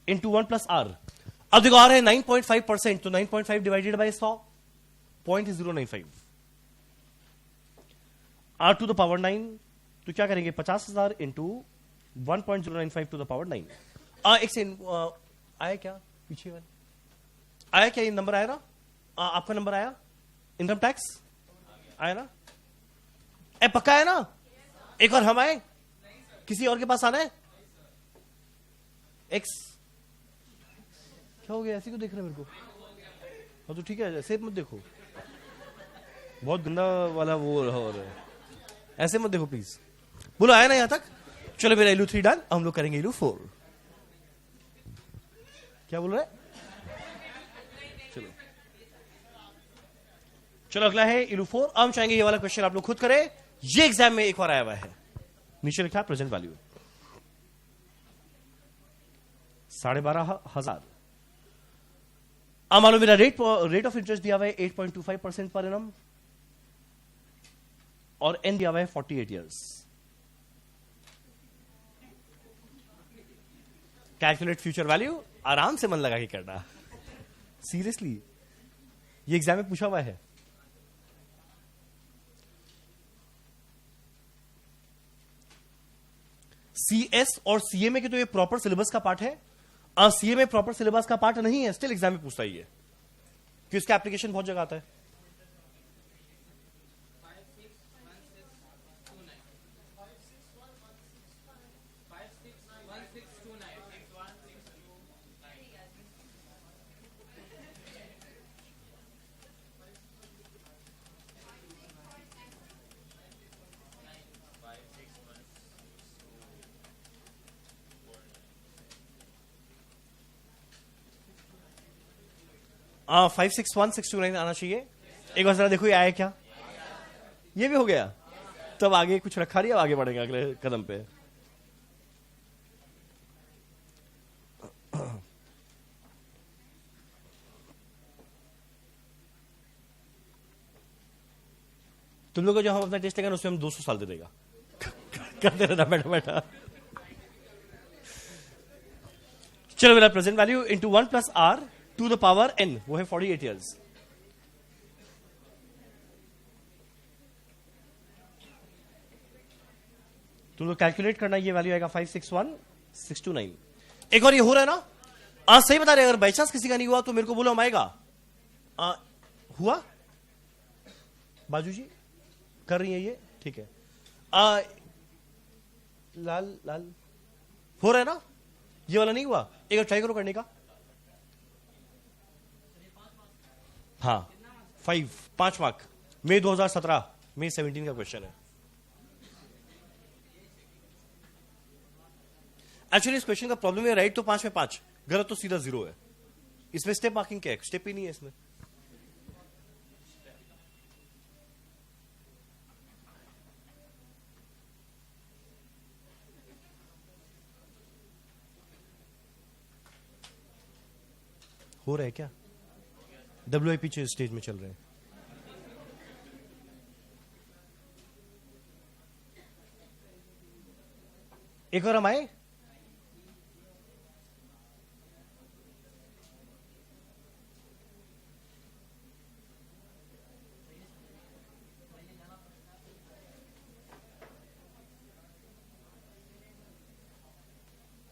into 1 plus R. अब देखो आर है 9.5%, तो 9.5 divided by 100, 0.095। R to the power 9, तो क्या करेंगे 50,000 इंटू 1.095 टू द पावर 9। एक से आया क्या पीछे वाले, आया क्या, ये नंबर आया ना, आपका नंबर आया। इनकम टैक्स आया ना, पक्का है ना। एक और हम आए, किसी और के पास आना है। एक्स क्या हो गया, ऐसे क्यों देख रहे हैं मेरे को। हाँ तो ठीक है, ऐसे मत देखो, बहुत गंदा वाला वो हो रहा है, ऐसे मत देखो प्लीज। बोलो आया ना यहां तक। चलो मेरा इलू 3 डन, हम लोग करेंगे इलू 4। क्या बोल रहे, चलो चलो अगला है इलू 4। हम चाहेंगे ये वाला क्वेश्चन आप लोग खुद करें, ये एग्जाम में एक बार आया हुआ है। नीचे लिखा प्रेजेंट वैल्यू 12,500। अब मान लो मेरा रेट ऑफ इंटरेस्ट दिया हुआ है 8.25% पर एनम, और n दिया हुआ है 48 ईयर्स। कैलकुलेट फ्यूचर वैल्यू, आराम से मन लगा के करना, सीरियसली ये एग्जाम में पूछा हुआ है। CS और CMA के तो ये प्रॉपर सिलेबस का पार्ट है, CMA प्रॉपर सिलेबस का पार्ट नहीं है, स्टिल एग्जाम में पूछता ही है कि इसका एप्लीकेशन बहुत जगह आता है। हाँ 561629 आना चाहिए। एक बार जरा देखो ये आया क्या, ये भी हो गया, तब आगे कुछ रखा नहीं, अब आगे बढ़ेंगे अगले कदम पे। तुम लोग को जो हम अपना टेस्ट लेंगे उसमें हम 200 साल दे देगा, करते रहना बैठा बैठा। चलो मेरा present value into 1 plus R to the power n, वो है 48 ईयर्स। तुम लोग कैलकुलेट करना, ये वैल्यू आएगा 561629। एक और ये हो रहा है ना, सही बता रहे, अगर बाई चांस किसी का नहीं हुआ तो मेरे को बोलो, हम आएगा। हुआ बाजू जी कर रही है ये, ठीक है। लाल लाल हो रहा है ना, ये वाला नहीं हुआ, एक बार ट्राई करो करने का। हाँ 5 मार्क, मई 2017, मई 17 का क्वेश्चन है। एक्चुअली इस क्वेश्चन का प्रॉब्लम है, राइट तो 5 में 5, गलत तो सीधा 0 है। इसमें स्टेप मार्किंग क्या है, स्टेप ही नहीं है इसमें। हो रहा है क्या, WIP स्टेज में चल रहे हैं। एक और हम आए,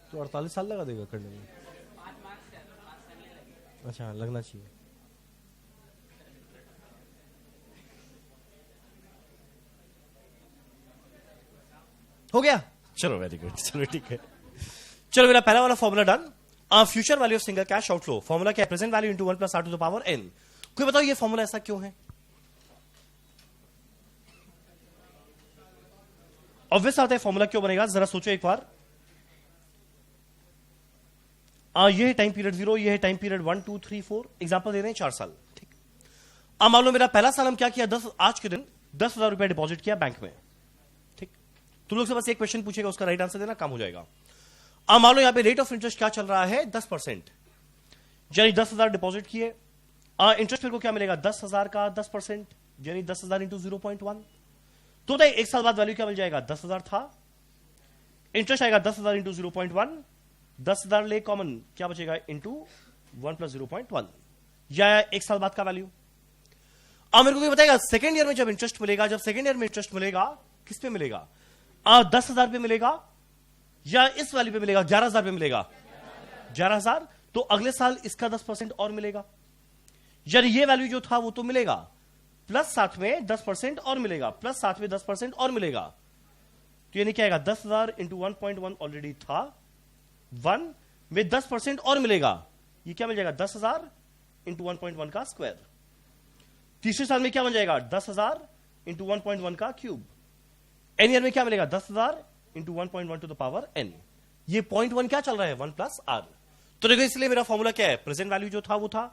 तो 48 साल लगा देगा करने में। अच्छा लगना चाहिए। हो गया, चलो वेरी गुड, चलो ठीक है। चलो मेरा पहला वाला formula done. Future value of single cash outflow, formula क्या है, present value into 1 plus R to the power n। कोई बताओ ये फॉर्मूला ऐसा क्यों है? ऑब्वियस आता है फॉर्मूला क्यों बनेगा, जरा सोचो एक बार। ये है टाइम पीरियड 0, ये है टाइम पीरियड 1 2 3 4, एग्जांपल दे रहे हैं 4 साल, ठीक। अब मान लो मेरा पहला साल हम क्या किया, आज के दिन 10,000 रुपए डिपॉजिट किया बैंक में, ठीक। तुम लोग से बस एक क्वेश्चन पूछेगा, उसका राइट आंसर देना, काम हो जाएगा। अब मान लो यहां पे रेट ऑफ इंटरेस्ट क्या चल रहा है, 10%, यानी 10,000 डिपॉजिट किए, इंटरेस्ट को क्या मिलेगा, 10,000 का 10%, यानी 10,000 इंटू 0.1, तो एक साल बाद वैल्यू क्या मिल जाएगा, 10,000 था, इंटरेस्ट आएगा 10,000 इंटू 0.1, 10,000 ले कॉमन, क्या बचेगा, इंटू 1 प्लस 0.1, या एक साल बाद का वैल्यू। अब मेरे को बताएगा सेकेंड ईयर में जब इंटरेस्ट मिलेगा, जब सेकेंड ईयर में इंटरेस्ट मिलेगा, किस पे मिलेगा, 10,000 पे मिलेगा या इस वैल्यू पे मिलेगा, 11,000 पे मिलेगा, 11,000, तो अगले साल इसका 10% और मिलेगा, यानी ये वैल्यू जो था वो तो मिलेगा, प्लस साथ में 10% और मिलेगा, प्लस साथ में 10% और मिलेगा, तो यानी क्या आएगा, 10,000 इंटू 1.1 ऑलरेडी था, 1 में 10% और मिलेगा, ये क्या मिल जाएगा, 10,000 इंटू 1.1 का स्क्वायर। तीसरे साल में क्या बन जाएगा, 10,000 इंटू 1.1 का क्यूब। एन ईयर में क्या मिलेगा, 10,000 into 1.1 to the power n। ये 0.1 क्या चल रहा है, 1 प्लस आर। तो देखो इसलिए मेरा फॉर्मूला क्या है, प्रेजेंट वैल्यू जो था वो था,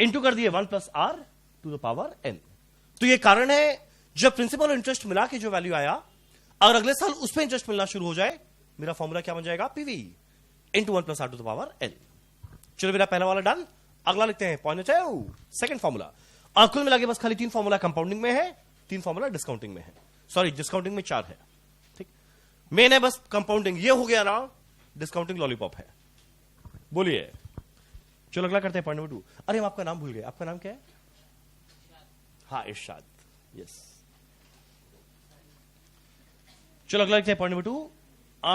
इंटू कर दिए 1 plus R to the power n। तो ये कारण है, जब प्रिंसिपल और इंटरेस्ट मिला के जो वैल्यू आया, अगर अगले साल उस पर इंटरेस्ट मिलना शुरू हो जाए, मेरा फॉर्मूला क्या बन जाएगा, PV into 1 plus R to the power n। चलो मेरा पहला वाला डन। अगला लिखते हैं, पॉइंट सेकंड फॉर्मूला। कुल मिला के बस खाली 3 फॉर्मूला कंपाउंडिंग में है, 3 फॉर्मूला डिस्काउंटिंग में है, सॉरी डिस्काउंटिंग में 4 है, ठीक। मेन है बस कंपाउंडिंग, ये हो गया ना, डिस्काउंटिंग लॉलीपॉप है। बोलिए, चलो अगला करते हैं पॉइंट नंबर 2। अरे हम आपका नाम भूल गए, आपका नाम क्या है? हाँ, इरशाद, यस। चलो अगला लिखते हैं point number 2,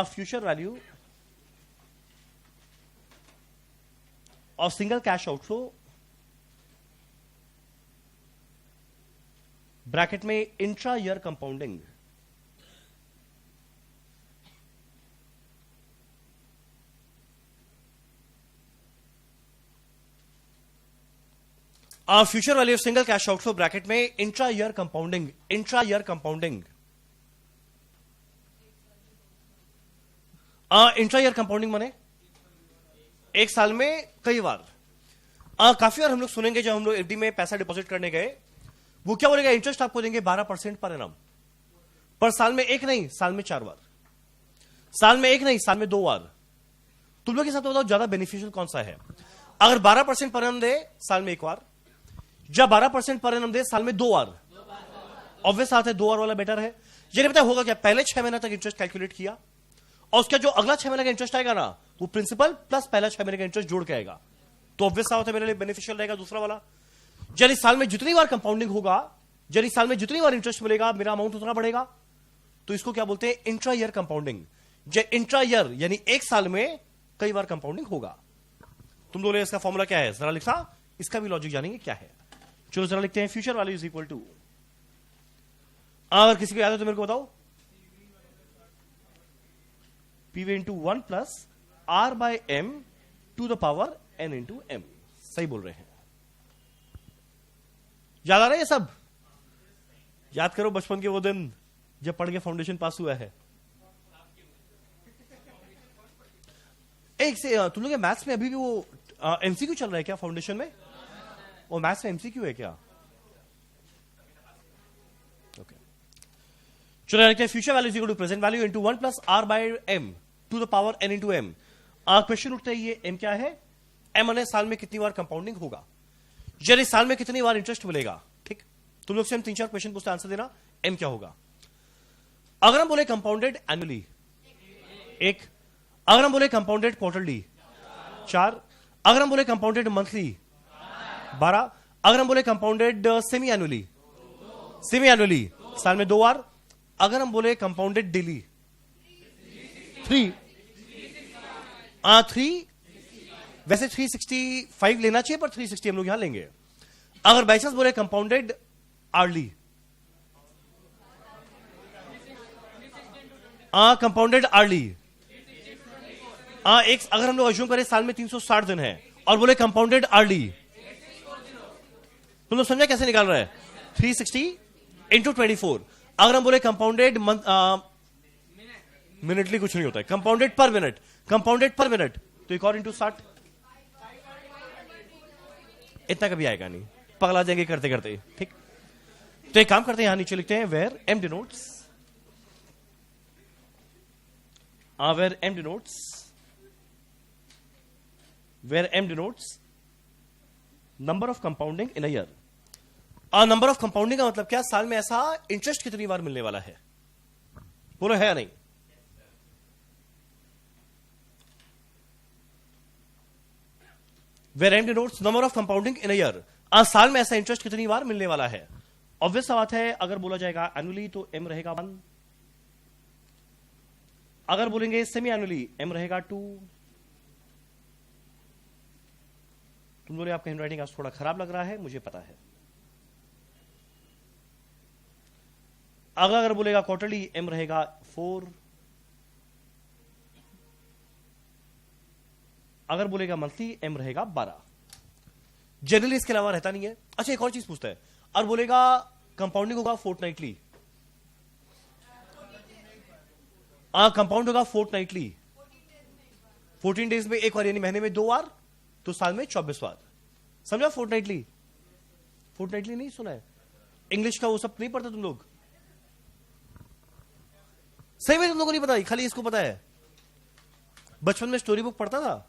future value of single cash outflow bracket में intra year compounding. Future value of single cash outflow bracket में intra year compounding. Intra year compounding, intra year compounding माने एक साल में कई बार। काफी बार हम लोग सुनेंगे, जब हम लोग एफडी में पैसा डिपॉजिट करने गए, वो क्या बोलेगा, इंटरेस्ट आपको देंगे 12% पर एनम, पर साल में एक नहीं, साल में 4 बार, साल में एक नहीं, साल में 2 बार। तुम लोग के साथ बताओ ज्यादा बेनिफिशियल कौन सा है? अगर 12% पर एनम दे साल में 1 बार, जब 12% पर एनम दे साल में 2 बार, ऑब्वियस बात है 2 बार वाला बेटर है। ये नहीं पता होगा क्या, पहले 6 महीने तक इंटरेस्ट कैलकुलेट किया और उसका जो अगला 6 महीने का इंटरेस्ट आएगा ना, वो प्रिंसिपल प्लस पहला 6 महीने का इंटरेस्ट जोड़ के आएगा, तो ऑब्वियस बात है मेरे लिए बेनिफिशियल रहेगा दूसरा वाला। यानी साल में जितनी बार कंपाउंडिंग होगा, यानी साल में जितनी बार इंटरेस्ट मिलेगा, मेरा अमाउंट उतना बढ़ेगा, तो इसको क्या बोलते हैं, intra year compounding. Intra year यानी एक साल में कई बार कंपाउंडिंग होगा। तुम बोले इसका फॉर्मूला क्या है, जरा लिखा, इसका भी लॉजिक जानेंगे क्या है। चलो जरा लिखते हैं, future value is equal to, अगर किसी को याद है तो मेरे को बताओ, PV into 1 plus R by M to the power N into M. सही बोल रहे हैं, याद आ रहा है ये सब? याद करो बचपन के वो दिन जब पढ़ के फाउंडेशन पास हुआ है। एक से तुम लोग मैथ्स में अभी भी वो एमसीक्यू चल रहा है क्या फाउंडेशन में? वो मैथ्स में एमसीक्यू है क्या? ओके, चलो future value is equal to present value into 1 plus R by M to the power N into M. Question उठता है, ये एम क्या है? एम अने साल में कितनी बार कंपाउंडिंग होगा, यानी साल में कितनी बार इंटरेस्ट मिलेगा, ठीक। तुम लोग से हम 3-4 क्वेश्चन पूछते, आंसर देना, एम क्या होगा। अगर हम बोले कंपाउंडेड एनुअली 1, अगर हम बोले कंपाउंडेड क्वार्टरली 4, अगर हम बोले कंपाउंडेड मंथली 12, अगर हम बोले compounded semi annually, semi annually साल में 2 बार, अगर हम बोले कंपाउंडेड डेली 3, 3 वैसे 365 लेना चाहिए, पर 360 हम लोग यहां लेंगे। अगर बाई चांस बोले कंपाउंडेड आर्ली, कंपाउंडेड आर्ली, एक अगर हम लोग अज्यूम करें साल में 360 दिन है और बोले कंपाउंडेड आर्ली, तुम लोग समझा कैसे निकाल रहा है, 360 इंटू 24। अगर हम बोले कंपाउंडेड मिनटली कुछ नहीं होता है, कंपाउंडेड पर मिनट, कंपाउंडेड पर मिनट, तो एक और इंटू 60, इतना कभी आएगा नहीं, पगला जाएंगे करते करते, ठीक। तो एक काम करते हैं, यहां नीचे लिखते हैं where M denotes, where M denotes, where M denotes number of compounding in a year. Number of compounding का मतलब क्या, साल में ऐसा इंटरेस्ट कितनी बार मिलने वाला है, बोलो है या नहीं। Where M denotes number of compounding in a year, साल में ऐसा इंटरेस्ट कितनी बार मिलने वाला है। ऑब्वियस बात है, अगर बोला जाएगा एनुअली तो एम रहेगा 1, अगर बोलेंगे सेमी एनुअली एम रहेगा 2। तुम बोले आपका हैंडराइटिंग आज थोड़ा खराब लग रहा है, मुझे पता है। अगर बोलेगा क्वार्टरली एम रहेगा 4, अगर बोलेगा मंथली एम रहेगा 12। जनरली इसके अलावा रहता नहीं है। अच्छा एक और चीज पूछता है, और बोलेगा कंपाउंडिंग होगा फोर्टनाइटली, कंपाउंड होगा फोर्टनाइटली, 14 डेज में एक बार, यानी महीने में 2 बार, तो साल में 24 बार। समझा फोर्टनाइटली? फोर्टनाइटली नहीं सुना है? इंग्लिश का वो सब नहीं पढ़ता तुम लोग? सही में तुम लोगों को नहीं पता, खाली इसको पता है। बचपन में स्टोरी बुक पढ़ता था,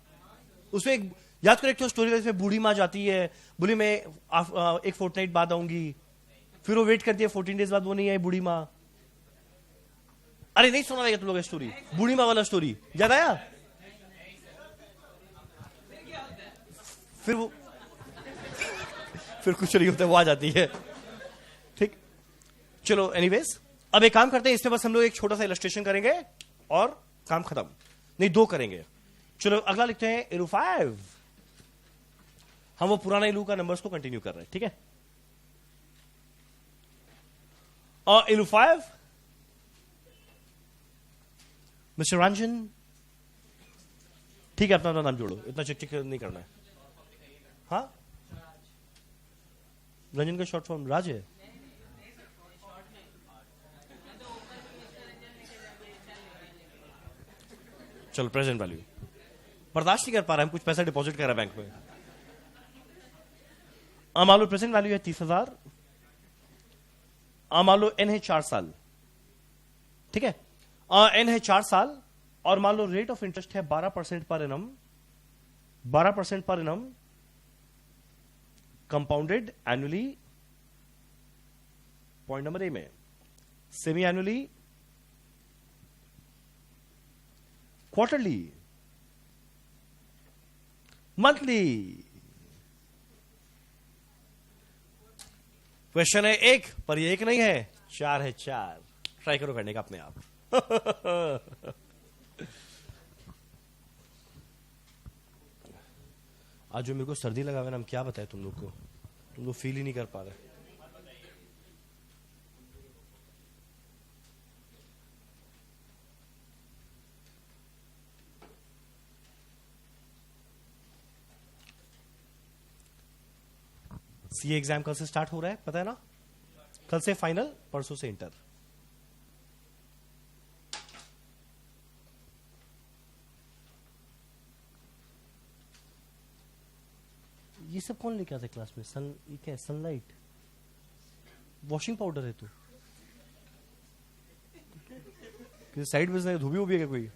उसमें एक याद करो, एक तो स्टोरी जिसमें बूढ़ी माँ जाती है, बोली मैं एक फोर्टनाइट बाद आऊंगी, फिर वो वेट करती है 14 डेज बाद वो नहीं आई बूढ़ी माँ। अरे नहीं सुना रहेगा तुम लोग स्टोरी, बूढ़ी माँ वाला स्टोरी याद आया? फिर वो फिर कुछ नहीं होता, वो आ जाती है। ठीक, चलो एनीवेज अब एक काम करते हैं, इसमें बस हम लोग एक छोटा सा इलस्ट्रेशन करेंगे और काम खत्म। नहीं, दो करेंगे। चलो अगला लिखते हैं इलू 5। हम वो पुराना इलू का नंबर्स को कंटिन्यू कर रहे हैं, ठीक है। और इलू 5 मिस्टर रंजन, ठीक है, अपना अपना नाम जोड़ो, इतना चिक चिक नहीं करना है। हाँ, रंजन का शॉर्ट फॉर्म राज है। चलो प्रेजेंट वैल्यू बर्दाश्त नहीं कर पा रहे, हम कुछ पैसा डिपॉजिट कर रहे हैं बैंक में। मान लो प्रेजेंट वैल्यू है 30,000। मान लो एन है 4 साल, ठीक है। एन है 4 साल और मान लो रेट ऑफ इंटरेस्ट है 12% per annum, 12% per annum compounded annually. Point number A में semi annually, quarterly, monthly. Question है एक, पर ये एक नहीं है, 4 है, 4। ट्राई करो करने का अपने आप। आज जो मेरे को सर्दी लगा हुआ है, हम क्या बताएं तुम लोग को, तुम लोग फील ही नहीं कर पा रहे। सीए एग्जाम कल से स्टार्ट हो रहा है, पता है ना? कल से फाइनल, परसों से इंटर। ये सब कौन लेके आता है क्लास में? सन, ये क्या है? सनलाइट, वॉशिंग पाउडर है तू? किसी साइड बिजनेस धोबी उबी है कोई?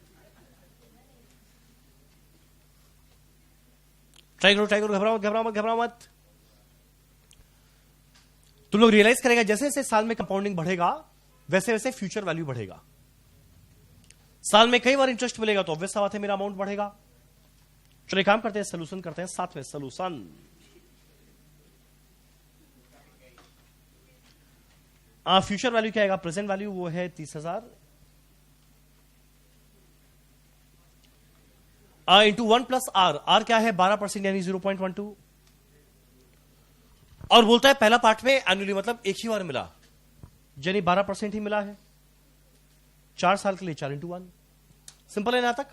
ट्राई करो, ट्राई करो, घबराओ मत, घबराओ मत, घबराओ मत। तुम लोग रियलाइज करेगा जैसे जैसे साल में कंपाउंडिंग बढ़ेगा वैसे वैसे फ्यूचर वैल्यू बढ़ेगा। साल में कई बार इंटरेस्ट मिलेगा तो ऑब्वियस सा बात है मेरा अमाउंट बढ़ेगा। चलिए काम करते हैं, सोल्यूशन करते हैं साथ में। सोल्यूशन फ्यूचर वैल्यू क्या आएगा? प्रेजेंट वैल्यू वो है 30,000 इंटू 1 प्लस आर। आर क्या है? 12% यानी 0.12। और बोलता है पहला पार्ट में एनुअली, मतलब एक ही बार मिला, यानी 12% ही मिला है 4 साल के लिए। 4 इंटू 1, सिंपल है ना तक?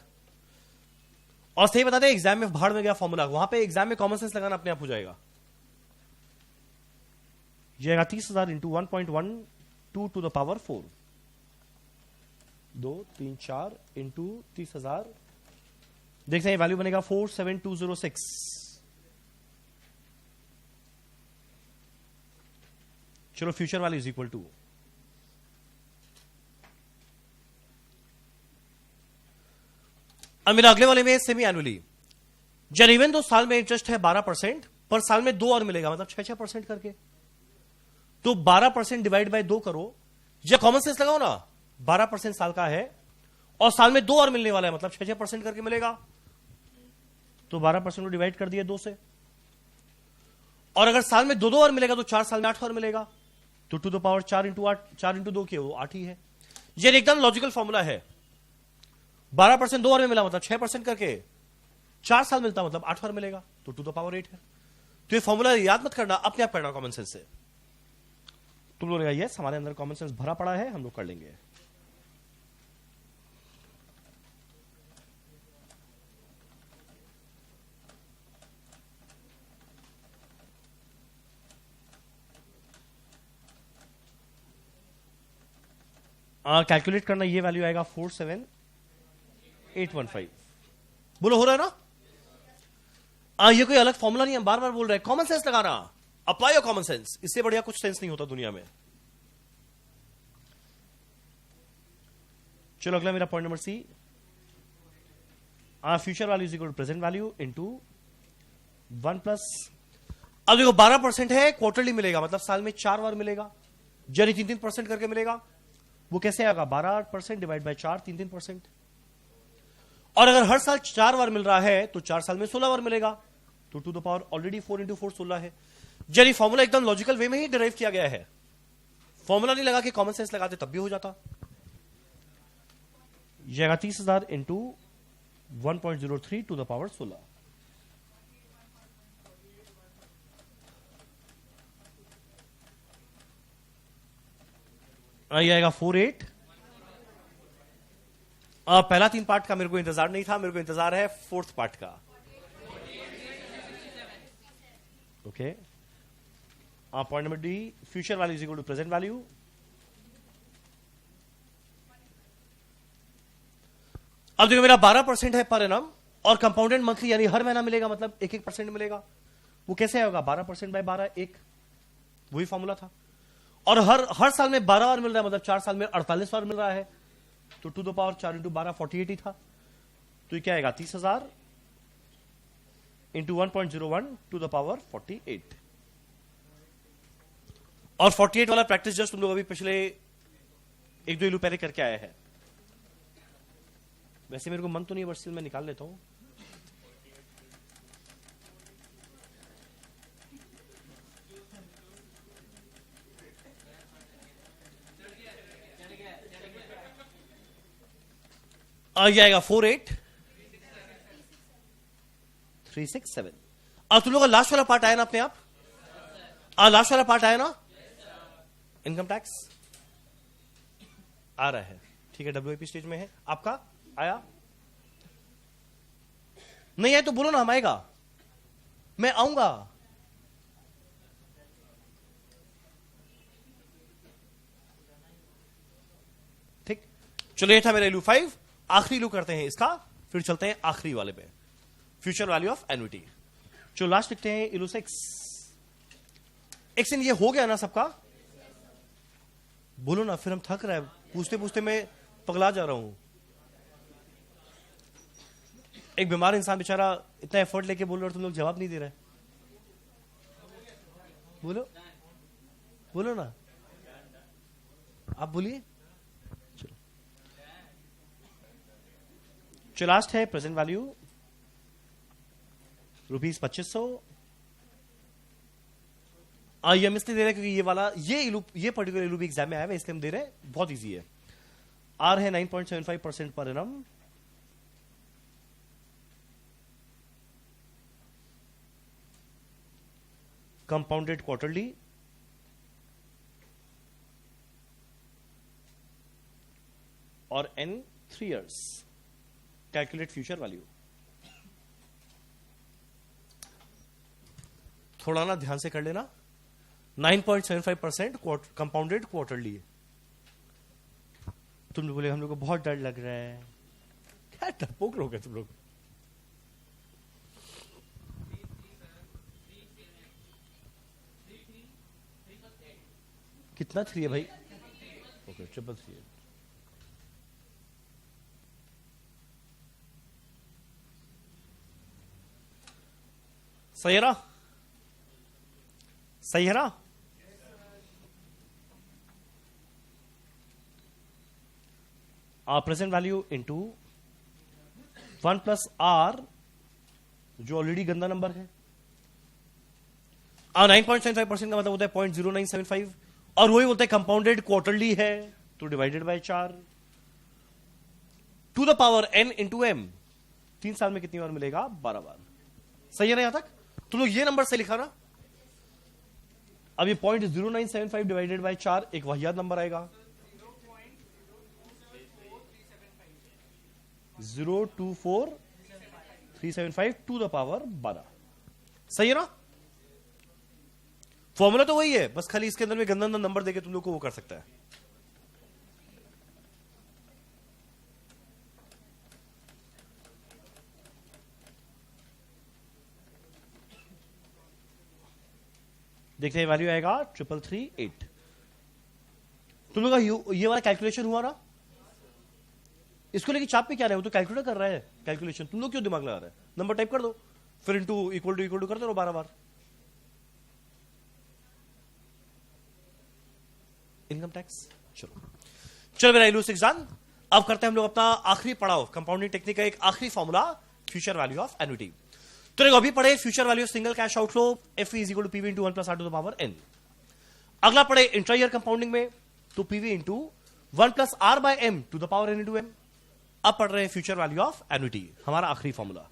और सही बता दें, एग्जाम में भाड़ में गया फॉर्मूला, वहां पे एग्जाम में कॉमन सेंस लगाना अपने आप हो जाएगा। ये 30,000 into 1.12 to the power 4, 2 3 4 into 30,000, देखते हैं वैल्यू बनेगा 47206। चलो future value is equal to, अब मेरा अगले वाले में सेमी एनुअली। जब इवन दो साल में इंटरेस्ट है 12%, पर साल में 2 और मिलेगा, मतलब 6% करके। तो 12% डिवाइड बाय 2 करो, या कॉमन सेंस लगाओ ना, 12% साल का है और साल में 2 और मिलने वाला है, मतलब 6% करके मिलेगा। तो 12% को डिवाइड कर दिया 2 से, और अगर साल में 2 और मिलेगा तो 4 साल में 8 और मिलेगा। तो to the power 4 into 8, 4 into 2 की वो 8 ही है। ये एकदम लॉजिकल फॉर्मूला है। 12% 2 और में मिला मतलब 6% करके 4 साल मिलता मतलब 8 और मिलेगा, तो टू द पावर 8 है। तो ये फॉर्मूला याद मत करना, अपने आप करना कॉमन सेंस से। तुम लोग ये हमारे अंदर कॉमन सेंस भरा पड़ा है, हम लोग कर लेंगे। कैलकुलेट करना, ये वैल्यू आएगा 47815। बोलो हो रहा है ना? ये कोई अलग फॉर्मूला नहीं, हम बार बार बोल रहे हैं, कॉमन सेंस लगाना, अप्लाई योर कॉमन सेंस। इससे बढ़िया कुछ सेंस नहीं होता दुनिया में। चलो अगला मेरा point number C, future value is equal to present value into 1 plus, अब देखो 12% है, क्वार्टरली मिलेगा, मतलब साल में 4 बार मिलेगा, यानी 3-3% करके मिलेगा। वो कैसे आएगा? 12% डिवाइड बाय 4, 3-3%। और अगर हर साल 4 बार मिल रहा है तो 4 साल में 16 बार मिलेगा। तो to the power already 4 into 4 16 है। यानी फॉर्मूला एकदम लॉजिकल वे में ही डिराइव किया गया है। फॉर्मूला नहीं लगा के कॉमन सेंस लगाते तब भी हो जाता। यह 30,000 इंटू 1.03 टू द पावर 16। ये आएगा 48। पहला 3 पार्ट का मेरे को इंतजार नहीं था, मेरे को इंतजार है 4th पार्ट का। Okay, point number D, future value is equal to present value. अब देखो मेरा 12% है पर एनम और कंपाउंडेड मंथली यानी हर महीना मिलेगा, मतलब 1-1% मिलेगा। वो कैसे आएगा? 12% बाय 12 1, वही फॉर्मूला था। और हर साल में 12 बार मिल रहा है, मतलब 4 साल में 48 बार मिल रहा है। तो टू द पावर 4 इंटू 12 48 ही था। तो ये क्या आएगा? 30,000 इंटू 1.01 टू द पावर 48। और 48 वाला प्रैक्टिस जस्ट तुम लोग अभी पिछले 1-2 इलू पहले करके आए हैं। वैसे मेरे को मन तो नहीं, बट स्टिल मैं निकाल लेता हूं। ये आएगा 48,367। अब तुम लोग का लास्ट वाला पार्ट आया ना अपने आप? लास्ट वाला पार्ट आया ना? इनकम टैक्स आ रहा है, ठीक है। WIP स्टेज में है आपका। आया नहीं आया तो बोलो ना, हम आएगा, मैं आऊंगा। ठीक, चलो ये था मेरा इलू 5। आखिरी इलू करते हैं इसका, फिर चलते हैं आखिरी वाले पे, फ्यूचर वैल्यू ऑफ एन्युटी। जो लास्ट लिखते हैं इलू 6। एक दिन ये हो गया ना सबका? बोलो ना, फिर हम थक रहे हैं, पूछते पूछते मैं पगला जा रहा हूं। एक बीमार इंसान बेचारा इतना एफर्ट लेके बोल रहे और तुम लोग जवाब नहीं दे रहे। बोलो बोलो ना, आप बोलिए। चलो, जो लास्ट है प्रेजेंट वैल्यू ₹2500। ये हम इसलिए दे रहे हैं क्योंकि ये वाला ये पर्टिकुलर इलू भी एग्जाम में आया है, इसलिए हम दे रहे हैं। बहुत इजी है। आर है 9.75% पर एनम। कंपाउंडेड क्वार्टरली, और N 3 years। Calculate future value. थोड़ा ना ध्यान से कर लेना। 9.75% कंपाउंडेड क्वार्टरली। तुम लोग बोले हम लोग को बहुत डर लग रहा है। क्या डरपोक लोग हैं तुम लोग? कितना 3 है भाई? ओके, 333 है। सही है ना? सही है ना? Present value into 1 plus R, जो ऑलरेडी गंदा नंबर है। 9.75% का मतलब होता है 0.0975, और वही बोलते हैं कंपाउंडेड क्वार्टरली है, तो divided by 4 to the power N into M। 3 साल में कितनी बार मिलेगा? 12 बार। सही है ना? यहां तक तुम लोग ये नंबर से लिखा ना। अब ये 0.0975 डिवाइडेड बाय 4 एक वाहियात नंबर आएगा। 0.24375 टू द पावर 12। सही है ना? फॉर्मूला तो वही है, बस खाली इसके अंदर में गंदा नंबर देके तुम लोग को वो कर सकता है। देखते हैं, वैल्यू आएगा 3338। तुम लोग का ये वाला कैलकुलेशन हुआ ना? इसको लेके चाप पे क्या रहे हो? तो कैलकुलेटर कर रहा है कैलकुलेशन, तुम लोग क्यों दिमाग लगा रहे हैं? नंबर टाइप कर दो, फिर इनटू इक्वल टू करते रहो 12 बार। Income tax. चलो मेरा इलू एग्जाम। अब करते हैं हम लोग अपना आखिरी पड़ाव, कंपाउंडिंग टेक्निक का एक आखिरी formula, future value of annuity. तो देखो अभी पढ़े future value of single cash outflow, F is equal to PV into 1 plus R to the power N. अगला पढ़े इंट्रा ईयर कंपाउंडिंग में, तो PV into 1 plus R by M to the power N into M. अब पढ़ रहे हैं future value of annuity, हमारा आखिरी फॉर्मूला।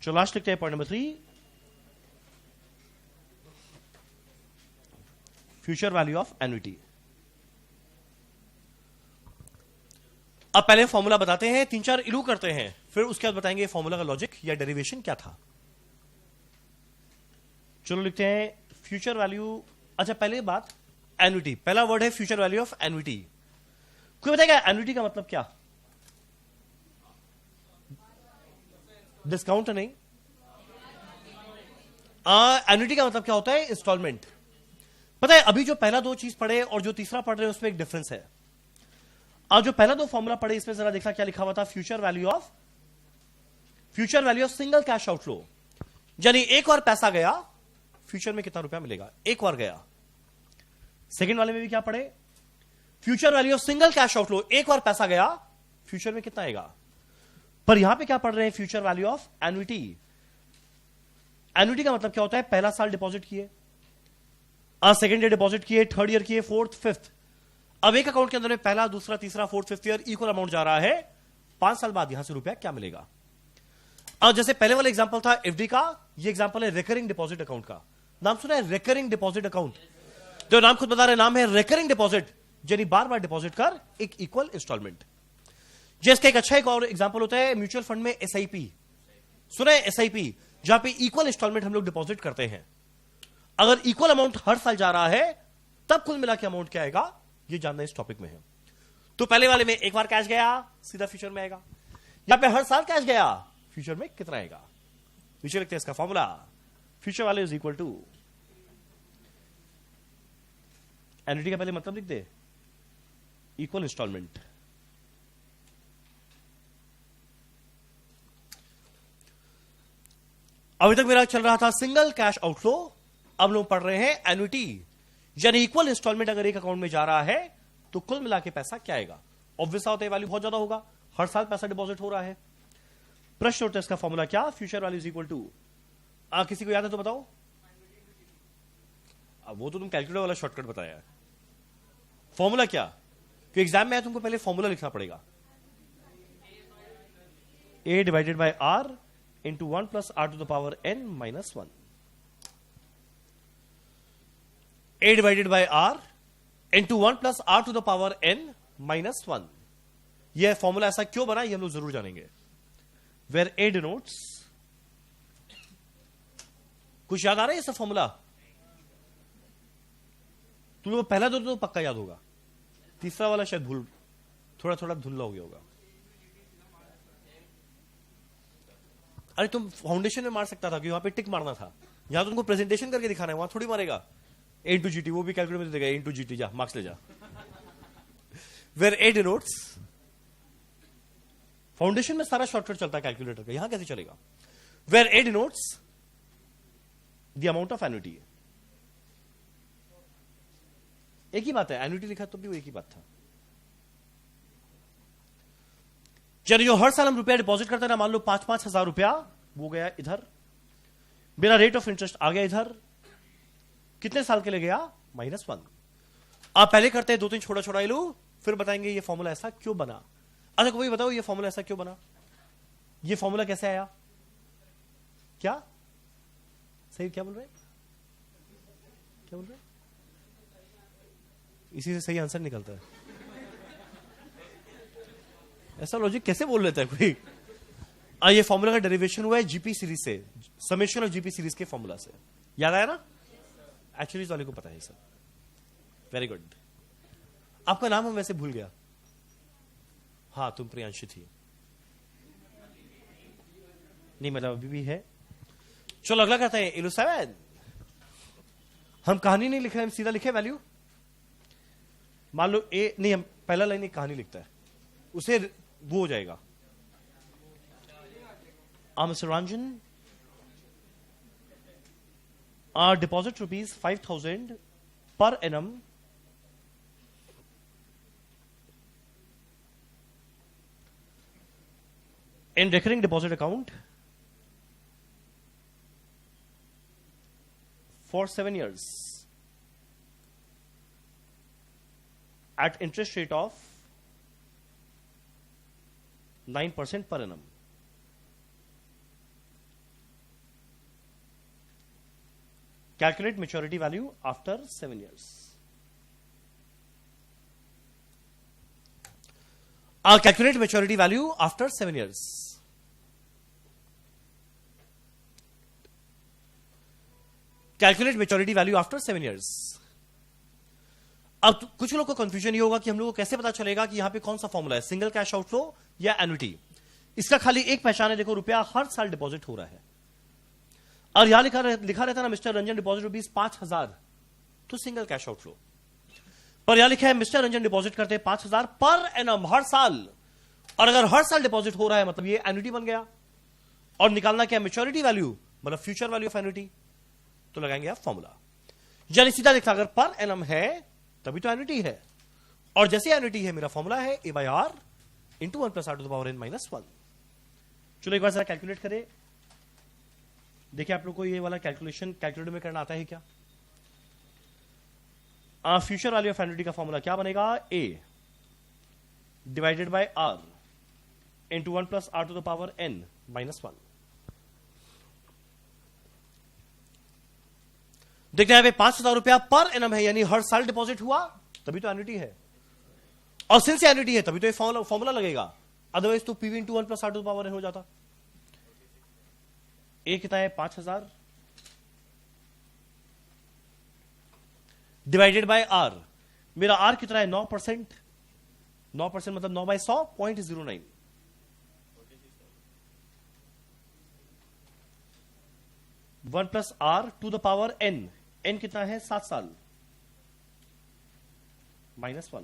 चलो लास्ट लिखते हैं point number 3, future value of annuity. अब पहले फॉर्मूला बताते हैं, 3-4 इलू करते हैं, फिर उसके बाद बताएंगे फॉर्मूला का लॉजिक या डेरिवेशन क्या था। चलो लिखते हैं फ्यूचर वैल्यू। अच्छा पहले बात, एन्युटी, पहला वर्ड है फ्यूचर वैल्यू ऑफ एन्युटी। कोई बताएगा एन्युटी का मतलब क्या? डिस्काउंट नहीं, एन्युटी का मतलब क्या होता है? इंस्टॉलमेंट। पता है अभी जो पहला दो चीज पढ़े और जो तीसरा पढ़ रहे हैं उसमें एक डिफरेंस है। आज जो पहला दो फॉर्मूला पढ़े इसमें जरा देखा क्या लिखा हुआ था, future value of single cash outflow, यानी एक बार पैसा गया फ्यूचर में कितना रुपया मिलेगा, एक बार गया। सेकंड वाले में भी क्या पढ़े, future value of single cash outflow, एक बार पैसा गया फ्यूचर में कितना आएगा। पर यहां पे क्या पढ़ रहे हैं, future value of annuity. Annuity का मतलब क्या होता है, पहला साल डिपॉजिट किए, सेकेंड ईयर डिपॉजिट किए, थर्ड ईयर किए, फोर्थ, फिफ्थ। अब एक अकाउंट के अंदर में पहला, दूसरा, तीसरा, fourth, fifth year equal amount जा रहा है। 5 साल बाद यहां से रुपया क्या मिलेगा। अब जैसे पहले वाला एग्जांपल था एफडी का, ये एग्जांपल है रिकरिंग डिपॉजिट अकाउंट का। नाम सुना है रिकरिंग डिपॉजिट अकाउंट? जो नाम खुद बता रहे, नाम है रिकरिंग डिपॉजिट, यानी बार बार डिपॉजिट कर एक इक्वल इंस्टॉलमेंट। जिसका एक अच्छा एक और एग्जांपल होता है म्यूचुअल फंड में एसआईपी। सुना है एसआईपी, जहां पे इक्वल इंस्टॉलमेंट हम लोग डिपॉजिट करते हैं। अगर इक्वल अमाउंट हर साल जा रहा है तब कुल मिला के अमाउंट क्या आएगा, ये जानना इस टॉपिक में है। तो पहले वाले में एक बार कैश गया सीधा फ्यूचर में आएगा, यहां पे हर साल कैश गया फ्यूचर में कितना आएगा। फ्यूचर लिखते हैं इसका formula, future value is equal to, annuity का पहले मतलब लिख दे, इक्वल इंस्टॉलमेंट। अभी तक मेरा चल रहा था सिंगल कैश आउटफ्लो, अब लोग पढ़ रहे हैं एन्युटी, यानी इक्वल इंस्टॉलमेंट अगर एक अकाउंट में जा रहा है तो कुल मिला के पैसा क्या आएगा। ऑब्वियस होता है वैल्यू बहुत ज्यादा होगा, हर साल पैसा डिपॉजिट हो रहा है। प्रश्न उठता है इसका फॉर्मूला क्या, future value is equal to, किसी को याद है तो बताओ। अब वो तो तुम कैलकुलेटर वाला शॉर्टकट बताया है, फॉर्मूला क्या, कि एग्जाम में तुमको पहले फॉर्मूला लिखना पड़ेगा। A divided by R into 1 plus R to the power N minus 1। A divided by R into 1 plus R to the power N minus 1। यह फॉर्मूला ऐसा क्यों बना ये हम लोग जरूर जानेंगे। वेर A डिनोट्स, कुछ याद आ रहा है इसका फॉर्मूला? तुम लोग पहला दो तो पक्का याद होगा, तीसरा वाला शायद भूल, थोड़ा थोड़ा धुंधला हो गया होगा। अरे तुम फाउंडेशन में मार सकता था कि वहां पे टिक मारना था, यहां तो तुमको प्रेजेंटेशन करके दिखाना है, वहां थोड़ी मारेगा। A इंटू जीटी, वो भी कैलकुलेटर में देगा, A इंटू जीटी, जा मार्क्स ले जा। वेर A डिनोट्स, फाउंडेशन में सारा शॉर्टकट चलता है कैलकुलेटर का, यहां कैसे चलेगा। Where A denotes the amount of annuity, एक ही बात है, एन्युटी लिखा तो भी वो एक ही बात था। चलिए जो हर साल हम रुपया डिपॉजिट करते हैं ना, मान लो 5-5 हजार रुपया, वो गया इधर, मेरा रेट ऑफ इंटरेस्ट आ गया इधर, कितने साल के लिए गया, -1। आप पहले करते हैं 2-3 छोटा छोटा लो, फिर बताएंगे ये फॉर्मूला ऐसा क्यों बना। अच्छा कोई बताओ ये फॉर्मूला ऐसा क्यों बना, ये फॉर्मूला कैसे आया, क्या सही, क्या बोल रहे, क्या बोल रहे, इसी से सही आंसर निकलता है। ऐसा लॉजिक कैसे बोल लेता है कोई। ये फॉर्मूला का डेरिवेशन हुआ है जीपी सीरीज से, समेशन ऑफ जीपी सीरीज के फॉर्मूला से, याद आया ना। एक्चुअली वाले को पता है सर, वेरी गुड। आपका नाम हम वैसे भूल गया, हाँ तुम प्रियांशी थी, नहीं मतलब अभी भी है। चलो अगला करते हैं इलू 7। हम कहानी नहीं लिख रहे, हम सीधा लिखे वैल्यू। मान लो ए, नहीं हम पहला लाइन एक कहानी लिखता है, उसे वो हो जाएगा। Mr. Ranjan deposit rupees 5,000 per annum in recurring deposit account for 7 years at interest rate of 9% per annum. Calculate maturity value after 7 years. Calculate maturity value after 7 years. Calculate maturity value after 7 years. अब कुछ लोग को confusion ये होगा कि हम लोग को कैसे पता चलेगा कि यहां पे कौन सा फॉर्मूला है, सिंगल कैश आउटफ्लो या एन्युटी। इसका खाली एक पहचान है, देखो रुपया हर साल डिपॉजिट हो रहा है और यहां लिखा रहता ना मिस्टर रंजन डिपॉजिट रुपीज 5,000, तो सिंगल कैश आउटफ्लो। पर यहां लिखा है मिस्टर रंजन डिपॉजिट करते हैं 5,000 पर एनम हर साल, और अगर हर साल डिपॉजिट हो रहा है मतलब ये एन्युटी बन गया। और निकालना क्या, मैच्योरिटी वैल्यू मतलब फ्यूचर वैल्यू ऑफ एन्युटी, तो लगाएंगे आप फॉर्मूला। यानी सीधा देखा अगर पर एनम है तभी तो एन्युटी है, और जैसे एन्युटी है मेरा फॉर्मूला है A by R into 1 plus R to the power N minus 1। चलो एक बार जरा कैलकुलेट करें, देखिए आप लोग को ये वाला कैलकुलेशन कैलकुलेटर में करना आता है क्या। फ्यूचर वैल्यू ऑफ एन्युटी का फॉर्मूला क्या बनेगा, A divided by R into 1 plus R to the power N minus 1। देखते हैं 5,000 रुपया पर एनम है, यानी हर साल डिपॉजिट हुआ तभी तो एन्युटी है, और सिंस एन्युटी है तभी तो ये फॉर्मूला लगेगा, अदरवाइज तो PV into 1 plus R to the power N हो जाता। ए कितना है 5,000 डिवाइडेड बाय आर, मेरा आर कितना है 9%, 9% मतलब 9 by 100 0.09। One plus R to the power N, N कितना है 7 साल माइनस 1।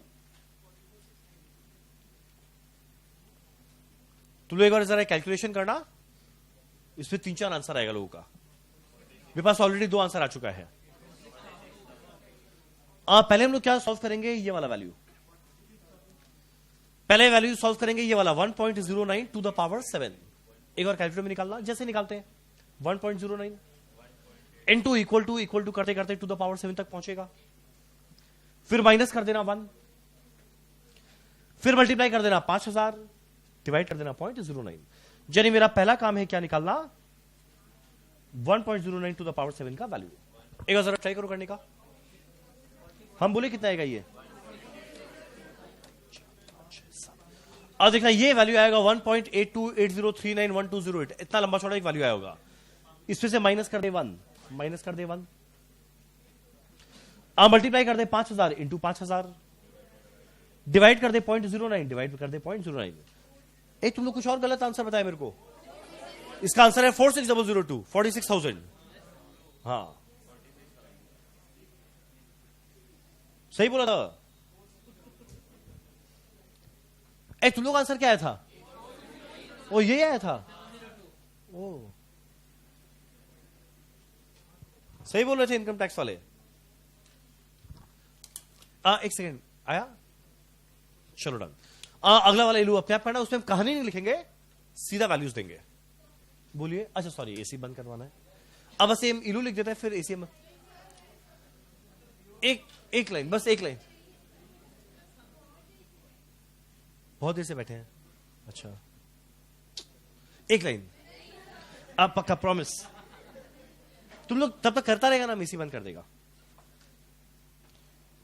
तुम लोग एक बार जरा कैलकुलेशन करना, इसमें 3-4 आंसर आएगा लोगों का। मेरे पास ऑलरेडी 2 आंसर आ चुका है। पहले हम लोग क्या सॉल्व करेंगे, ये वाला वैल्यू, पहले वैल्यू सॉल्व करेंगे ये वाला 1.09 टू द पावर 7। एक बार कैलकुलेटर में निकालना, जैसे निकालते हैं 1.09 इनटू इक्वल टू करते करते टू द पावर 7 तक पहुंचेगा, फिर माइनस कर देना 1, फिर मल्टीप्लाई कर देना 5,000 डिवाइड कर देना 0.09। यानी मेरा पहला काम है क्या निकालना, 1.09 टू द पावर 7 का वैल्यू। एक बार जरा ट्राई करो करने का, हम बोले कितना आएगा ये, और देखना ये वैल्यू आएगा 1.8280391208, इतना लंबा छोटा एक वैल्यू आया होगा। इसमें से माइनस कर दे 1, माइनस कर दे 1, मल्टीप्लाई कर दे 5,000 इंटू 5,000 डिवाइड कर दे 0.09, डिवाइड कर दे 0.09। तुम लोग कुछ और गलत आंसर बताया मेरे को, इसका आंसर है 46,002, 46,000। हाँ सही बोला था। तुम लोग आंसर क्या आया था, वो यही आया था, ओ सही बोल रहे थे इनकम टैक्स वाले। एक सेकेंड आया, चलो डन। अगला वाला इलू अपने आप करना, उसमें हम कहानी नहीं लिखेंगे, सीधा वैल्यूज देंगे। बोलिए, अच्छा सॉरी एसी बंद करवाना है, अब बस हम इलू लिख देते हैं, फिर एसी में एक लाइन, बस एक लाइन। बहुत देर से बैठे हैं, अच्छा एक लाइन, अब पक्का प्रॉमिस। तुम लोग तब तक करता रहेगा ना, एसी बंद कर देगा।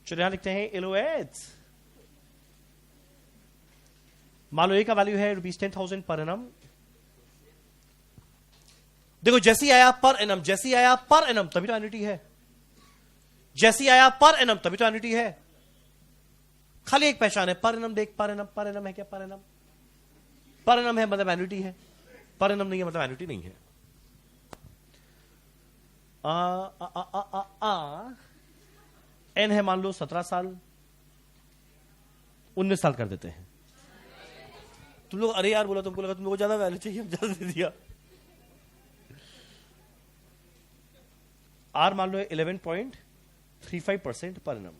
चलो यहां लिखते हैं एलओएच। मान लो ए का वैल्यू है ₹10,000 पर एनम। देखो जैसे ही आया पर एनम, जैसे ही आया पर एनम तभी तो एन्युटी है, जैसे ही आया पर एनम तभी तो एन्युटी है। खाली एक पहचान है, पर एनम देख, पर एनम है क्या, पर एनम है मतलब एन्युटी है, पर एनम नहीं है मतलब एन्युटी नहीं है। एन है मान लो 17 साल, 19 साल कर देते हैं। तुम लोग अरे यार बोला, तुमको लगा तुमको ज्यादा वैल्यू चाहिए, हम ज्यादा दे दिया। आर मान लो 11.5 0.35% per annum.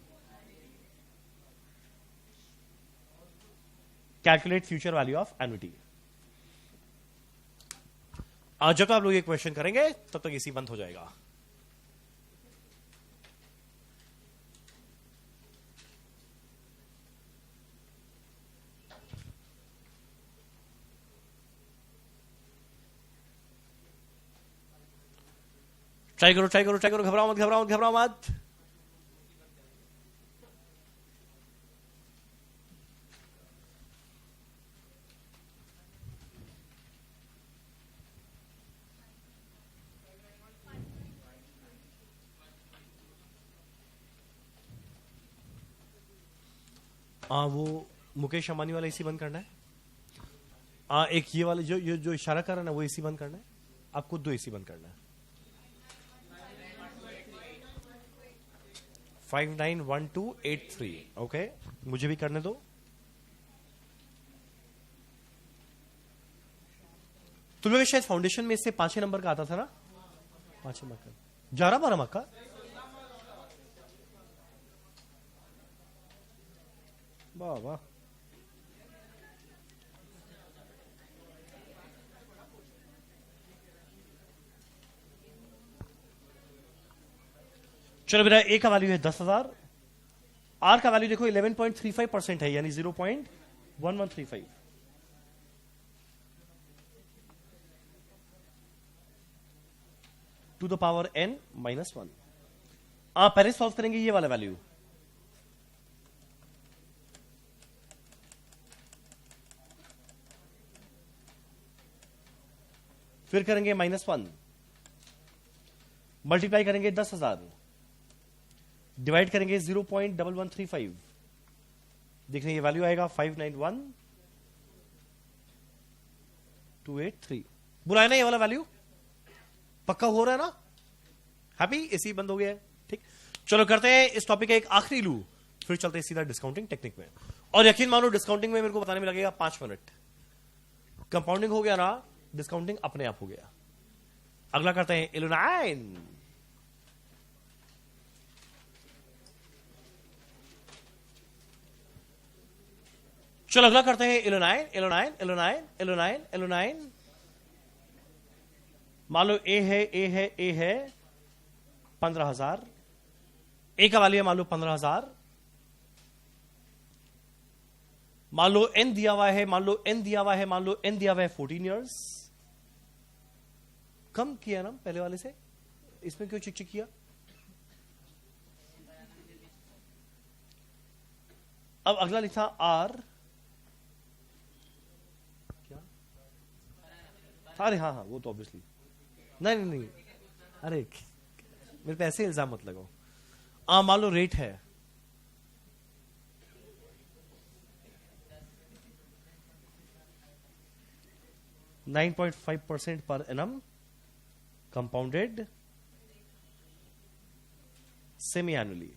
Calculate future value of annuity. जब तक आप लोग ये क्वेश्चन करेंगे तब तक इसी बंद हो जाएगा। ट्राई करो ट्राई करो ट्राई करो, घबराओ मत घबराओ मत घबराओ मत। वो मुकेश अंबानी वाला एसी बंद करना है। एक ये वाले जो इशारा कर रहा है ना, वो एसी बंद करना है। आपको 2 एसी बंद करना है। 591283। ओके, मुझे भी करने दो। तुम लोग शायद फाउंडेशन में इससे 5 नंबर का आता था ना, 5 नंबर का 11-12 मार्क का। वाह वाह, चलो मेरा ए का वैल्यू है 10,000, आर का वैल्यू देखो 11.35% है, यानी 0.1135। To the power n -1। आप पहले सॉल्व करेंगे ये वाला वैल्यू, फिर करेंगे -1, मल्टीप्लाई करेंगे 10,000, डिवाइड करेंगे 0.1135। देख रहे ये वैल्यू आएगा 591283। बुरा है ना ये वाला वैल्यू? पक्का हो रहा है ना? हैप्पी? इसी बंद हो गया है। ठीक, चलो करते हैं इस टॉपिक का एक आखिरी लू, फिर चलते हैं सीधा डिस्काउंटिंग टेक्निक में। और यकीन मानो डिस्काउंटिंग में मेरे को बताने में लगेगा 5 मिनट। कंपाउंडिंग हो गया ना, डिस्काउंटिंग अपने आप हो गया। अगला करते हैं इलेनाइन। चलो अगला करते हैं इलेनाइन इलेनाइन इलेनाइन इलेनाइन इलेनाइन। मान लो ए है 15,000, ए का वैल्यू मान लो 15,000। मान लो एन दिया हुआ है, मान लो एन दिया हुआ है, मान लो एन दिया हुआ है 14 इयर्स। कम किया ना पहले वाले से, इसमें क्यों चिक चिक किया? अब अगला लिखा आर, क्या? अरे हाँ हाँ, वो तो ऑब्वियसली नहीं नहीं नहीं, अरे मेरे पे ऐसे इल्जाम मत लगाओ। मान लो रेट है 9.5% पर एनम, कंपाउंडेड सेमी एनुअली।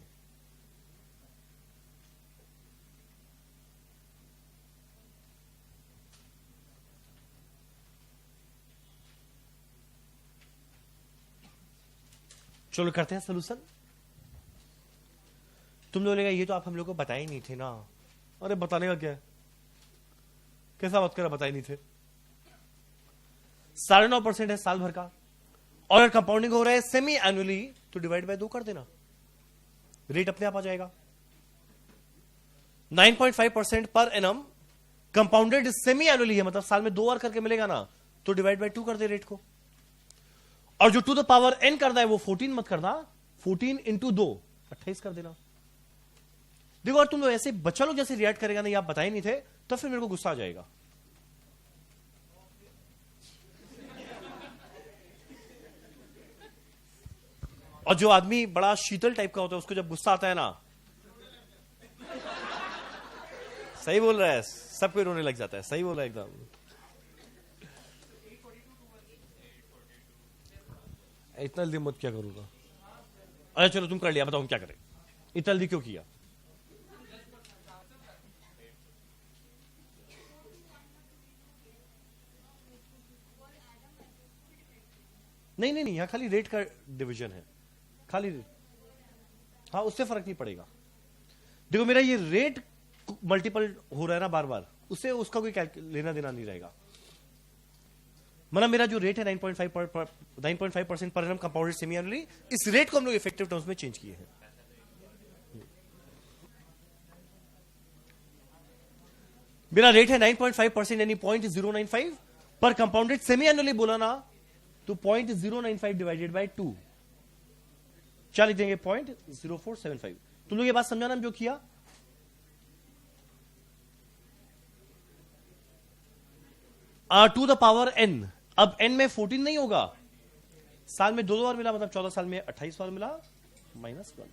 चलो करते हैं सोल्यूशन। तुम लोग ये तो आप हम लोग को बताए नहीं थे ना। अरे बताने का क्या है, कैसा बात करा, बताए नहीं थे। 9.5% है साल भर का, और अगर कंपाउंडिंग हो रहा है सेमी एनुअली तो डिवाइड बाय 2 कर देना, रेट अपने आप आ जाएगा। 9.5% पर एनम, कंपाउंडेड सेमी एनुअली है, मतलब साल में 2 बार करके मिलेगा ना, तो डिवाइड बाय 2 कर दे रेट को। और जो टू द पावर n करना है वो 14 मत करना, 14 इंटू 2 28 कर देना। देखो और तुम लोग ऐसे बच्चा लोग जैसे रिएक्ट करेगा नहीं, आप बताए नहीं थे, तो फिर मेरे को गुस्सा आ जाएगा। और जो आदमी बड़ा शीतल टाइप का होता है, उसको जब गुस्सा आता है ना, सही बोल रहा है, सबको रोने लग जाता है। सही बोल रहा है एकदम। इतना जल्दी मत क्या करूंगा। अच्छा चलो तुम कर लिया, बताओ क्या करें, इतना जल्दी क्यों किया? नहीं नहीं नहीं, यहां खाली रेट का डिवीजन है, खाली रेट। हाँ, उससे फर्क नहीं पड़ेगा। देखो मेरा ये रेट मल्टीपल हो रहा है ना बार बार, उससे उसका कोई लेना देना नहीं रहेगा। मतलब मेरा जो रेट है 9.5% पर एनम कंपाउंडेड सेमी एनुअली, इस रेट को हम लोग इफेक्टिव टर्म्स में चेंज किए हैं। मेरा रेट है 9.5% यानी 0.095 पर कंपाउंडेड सेमी एनुअली बोला ना, तो 0.095 डिवाइडेड बाय 2 क्या लिख देंगे 0.0475। तुम लोग ये बात समझा ना जो किया। टू द पावर n, अब n में 14 नहीं होगा, साल में 2 बार मिला, मतलब 14 साल में 28 बार मिला, -1।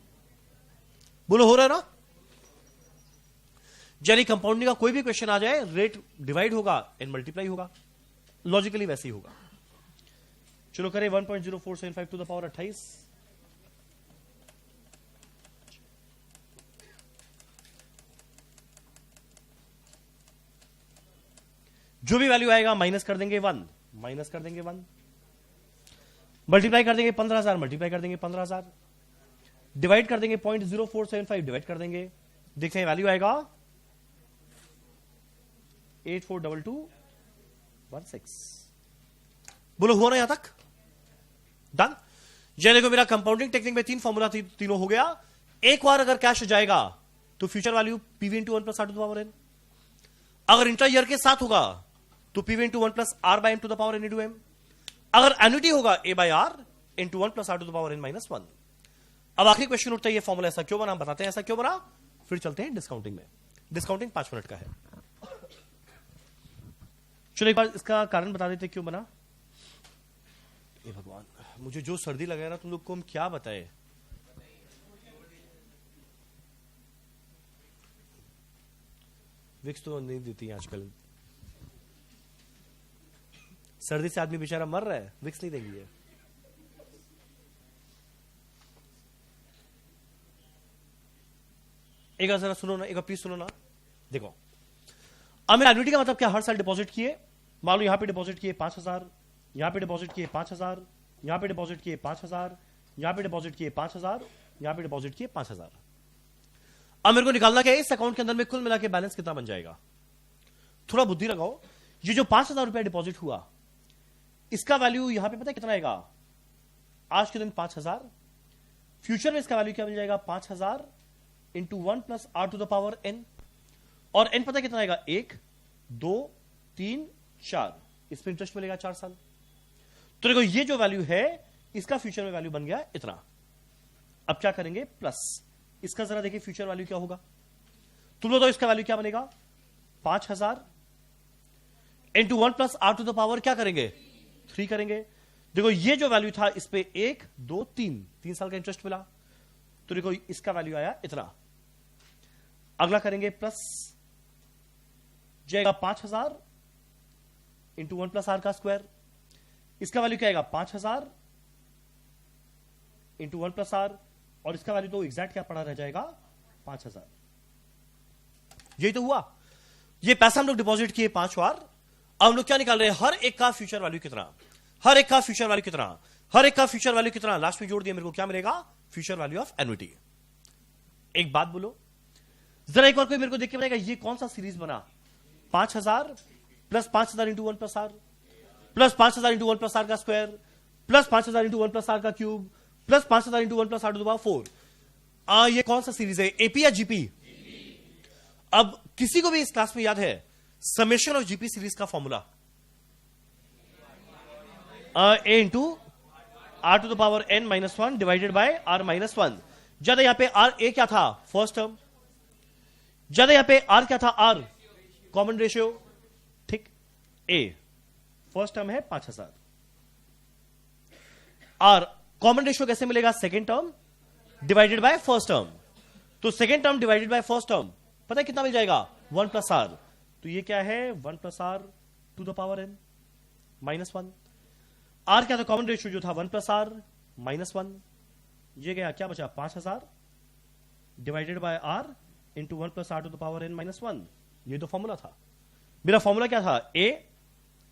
बोलो हो रहा है ना। यानी कंपाउंडिंग का कोई भी क्वेश्चन आ जाए, रेट डिवाइड होगा, n मल्टीप्लाई होगा, लॉजिकली वैसे ही होगा। चलो करें 1.0475 टू द पावर 28। जो भी वैल्यू आएगा माइनस कर देंगे 1, माइनस कर देंगे 1, मल्टीप्लाई कर देंगे 15,000, मल्टीप्लाई कर देंगे 15,000, डिवाइड कर देंगे 0.0475, डिवाइड कर देंगे, देखते हैं वैल्यू आएगा 842216। बोलो हुआ ना यहां तक, डन। ये देखो मेरा कंपाउंडिंग टेक्निक में 3 फॉर्मूला तीनों हो गया। एक बार अगर कैश जाएगा तो future value PV into 1 plus R to the power N, अगर इंटर ईयर के साथ होगा तो PV into 1 plus R by N to the power N into M, अगर एन्युटी होगा A by R into 1 plus R to the power N -1। अब आखिरी question उठता है ये फॉर्मूला ऐसा क्यों बना, बताते हैं ऐसा क्यों बना, फिर चलते हैं डिस्काउंटिंग में। डिस्काउंटिंग 5 मिनट का है। चलो एक बार इसका कारण बता देते क्यों बना। ए भगवान, मुझे जो सर्दी लगा है ना, तुम लोग को हम क्या बताए। विक्स तो नहीं देती आजकल, सर्दी से आदमी बेचारा मर रहा है, विक्स नहीं देंगी। एक जरा सुनो ना, एक प्लीज सुनो ना। देखो अब मेरा एन्युटी का मतलब क्या, हर साल डिपॉजिट किए, मान लो यहां पे डिपॉजिट किए 5,000, यहां पे डिपॉजिट किए 5,000, यहां पे डिपॉजिट किए 5,000, यहां पे डिपॉजिट किए 5,000, यहां पे डिपॉजिट किए 5,000। अब मेरे को निकालना क्या है, इस अकाउंट के अंदर में कुल मिला के बैलेंस कितना बन जाएगा। थोड़ा बुद्धि लगाओ, ये जो 5,000 रुपया डिपॉजिट हुआ, इसका वैल्यू यहां पे पता है कितना आएगा, आज के दिन 5,000, फ्यूचर में इसका वैल्यू क्या बन जाएगा 5,000 into 1 plus R to the power N, और एन पता है कितना आएगा 1 2 3 4, इस पर इंटरेस्ट मिलेगा 4 साल। तो देखो ये जो वैल्यू है इसका फ्यूचर में वैल्यू बन गया इतना। अब क्या करेंगे, प्लस इसका जरा देखिए फ्यूचर वैल्यू क्या होगा, तुम लोग तो इसका वैल्यू क्या बनेगा 5,000 into 1 plus R to the power क्या करेंगे 3 करेंगे। देखो ये जो वैल्यू था इस पे 1 2 3 साल का इंटरेस्ट मिला, तो देखो इसका वैल्यू आया इतना। अगला करेंगे प्लस, जाएगा 5,000 इंटू 1 प्लस आर का स्क्वायर, इसका वैल्यू क्या आएगा 5,000 इंटू 1 प्लस आर, और इसका वैल्यू तो एग्जैक्ट क्या पड़ा रह जाएगा 5,000। यही तो हुआ, ये पैसा हम लोग डिपॉजिट किए 5 बार। अब हम लोग क्या निकाल रहे हैं, हर एक का फ्यूचर वैल्यू कितना, हर एक का फ्यूचर वैल्यू कितना, हर एक का फ्यूचर वैल्यू कितना, लास्ट में जोड़ दिया, मेरे को क्या मिलेगा फ्यूचर वैल्यू ऑफ एन्युटी। एक बात बोलो जरा, एक बार कोई मेरे को देख के बताएगा ये कौन सा सीरीज बना, 5,000 plus 5,000 into 1 plus R, plus 5,000 into 1 plus R का square, plus 5,000 into 1 plus R का cube, plus 5,000 into 1 plus R to the power 4। ये कौन सा सीरीज है, एपी या जीपी। अब किसी को भी इस क्लास में याद है समेशन ऑफ जीपी सीरीज का formula, A into R to the power N -1 divided by R -1। ज्यादा यहां पे आर ए क्या था फर्स्ट टर्म, ज्यादा यहां पे आर क्या था आर कॉमन रेशियो, ठीक। ए फर्स्ट टर्म है 5,000, आर कॉमन रेशियो कैसे मिलेगा, second term divided by first term, तो second term divided by first term पता है कितना मिल जाएगा 1 प्लस आर, तो ये क्या है 1 plus R to the power N -1। R क्या था कॉमन रेशियो जो था 1 प्लस आर -1, ये गया क्या बचा 5,000 divided by R into 1 plus R to the power N -1। ये तो फॉर्मूला था, मेरा फॉर्मूला क्या था, A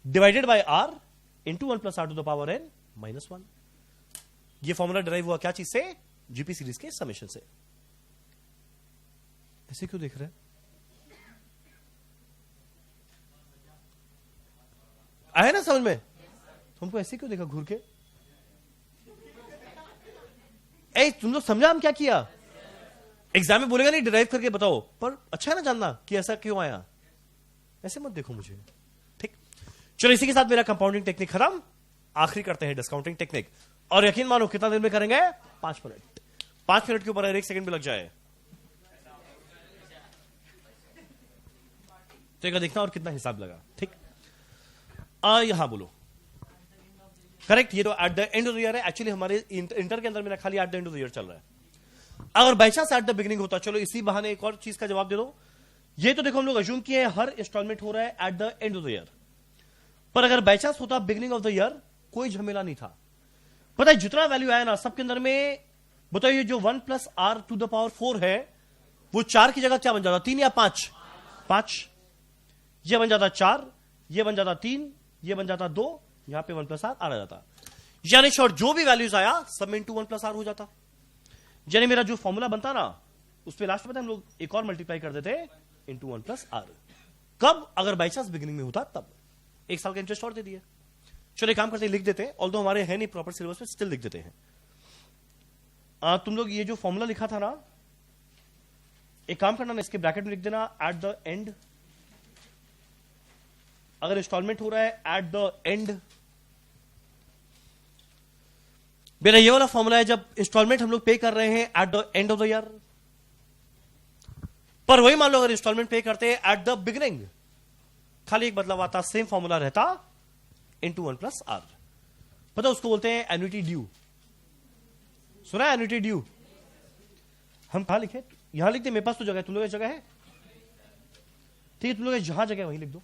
divided by R into 1 plus R to the power N -1। ये फॉर्मूला डिराइव हुआ क्या चीज से, जीपी सीरीज के समेशन से। ऐसे क्यों देख रहे हैं? आया ना समझ में? तुमको ऐसे क्यों देखा घूर के? तुम लोग समझा हम क्या किया? एग्जाम में बोलेगा नहीं डिराइव करके बताओ, पर अच्छा है ना जानना कि ऐसा क्यों आया। ऐसे मत देखो मुझे, ठीक। चलो इसी के साथ मेरा कंपाउंडिंग टेक्निक खत्म। आखिरी करते हैं डिस्काउंटिंग टेक्निक, और यकीन मानो कितना देर में करेंगे? 5 मिनट। 5 मिनट के ऊपर 1 सेकंड भी लग जाए तो एक देखना और कितना हिसाब लगा, ठीक। यहां बोलो करेक्ट। ये तो at the end of the year है। एक्चुअली हमारे इंटर के अंदर मेरा खाली at the end of the year चल रहा है। अगर by chance at the beginning होता, चलो इसी बहाने एक और चीज का जवाब दे दो। ये तो देखो हम लोग अज्यूम किए हर इंस्टॉलमेंट हो रहा है at the end of the year, पर अगर बाई चांस होता बिगिनिंग ऑफ द ईयर, कोई झमेला नहीं था। पता है जितना वैल्यू आया ना सबके अंदर में, बताइए जो 1 + r⁴ है वो 4 की जगह क्या बन जाता? 3 या 5? 5। ये बन जाता 4, ये बन जाता 3, ये बन जाता 2, यहां पे 1 + r आ जाता। यानी शॉर्ट जो भी वैल्यूज आया सब में इंटू 1 + r हो जाता। यानी मेरा जो फॉर्मूला बनता ना उस पे लास्ट में हम लोग एक और मल्टीप्लाई कर देते इंटू 1 + r। कब? अगर बाई चांस बिगिनिंग में होता तब। 1 साल का इंटरेस्ट और दे दिया। चलो एक काम करते हैं, लिख देते हैं, ऑल्दो हमारे है नहीं प्रॉपर सिलेबस में, स्टिल लिख देते हैं। तुम लोग ये जो फॉर्मूला लिखा था ना, एक काम करना ना, इसके ब्रैकेट में लिख देना एट द एंड। अगर इंस्टॉलमेंट हो रहा है एट द एंड, मेरा ये वाला फॉर्मूला है जब इंस्टॉलमेंट हम लोग पे कर रहे हैं at the end of the year. पर वही मान लो अगर इंस्टॉलमेंट पे करते हैं एट द बिगिनिंग, खाली एक बदलाव आता, सेम फॉर्मूला रहता इंटू 1 + r। पता उसको बोलते हैं एन्युटी ड्यू। सुना है एन्युटी ड्यू? हम कहां लिखे? यहां लिखते, मेरे पास तो जगह है, तुम लोग जगह है? ठीक है, तुम लोग जहां जगह वहीं लिख दो।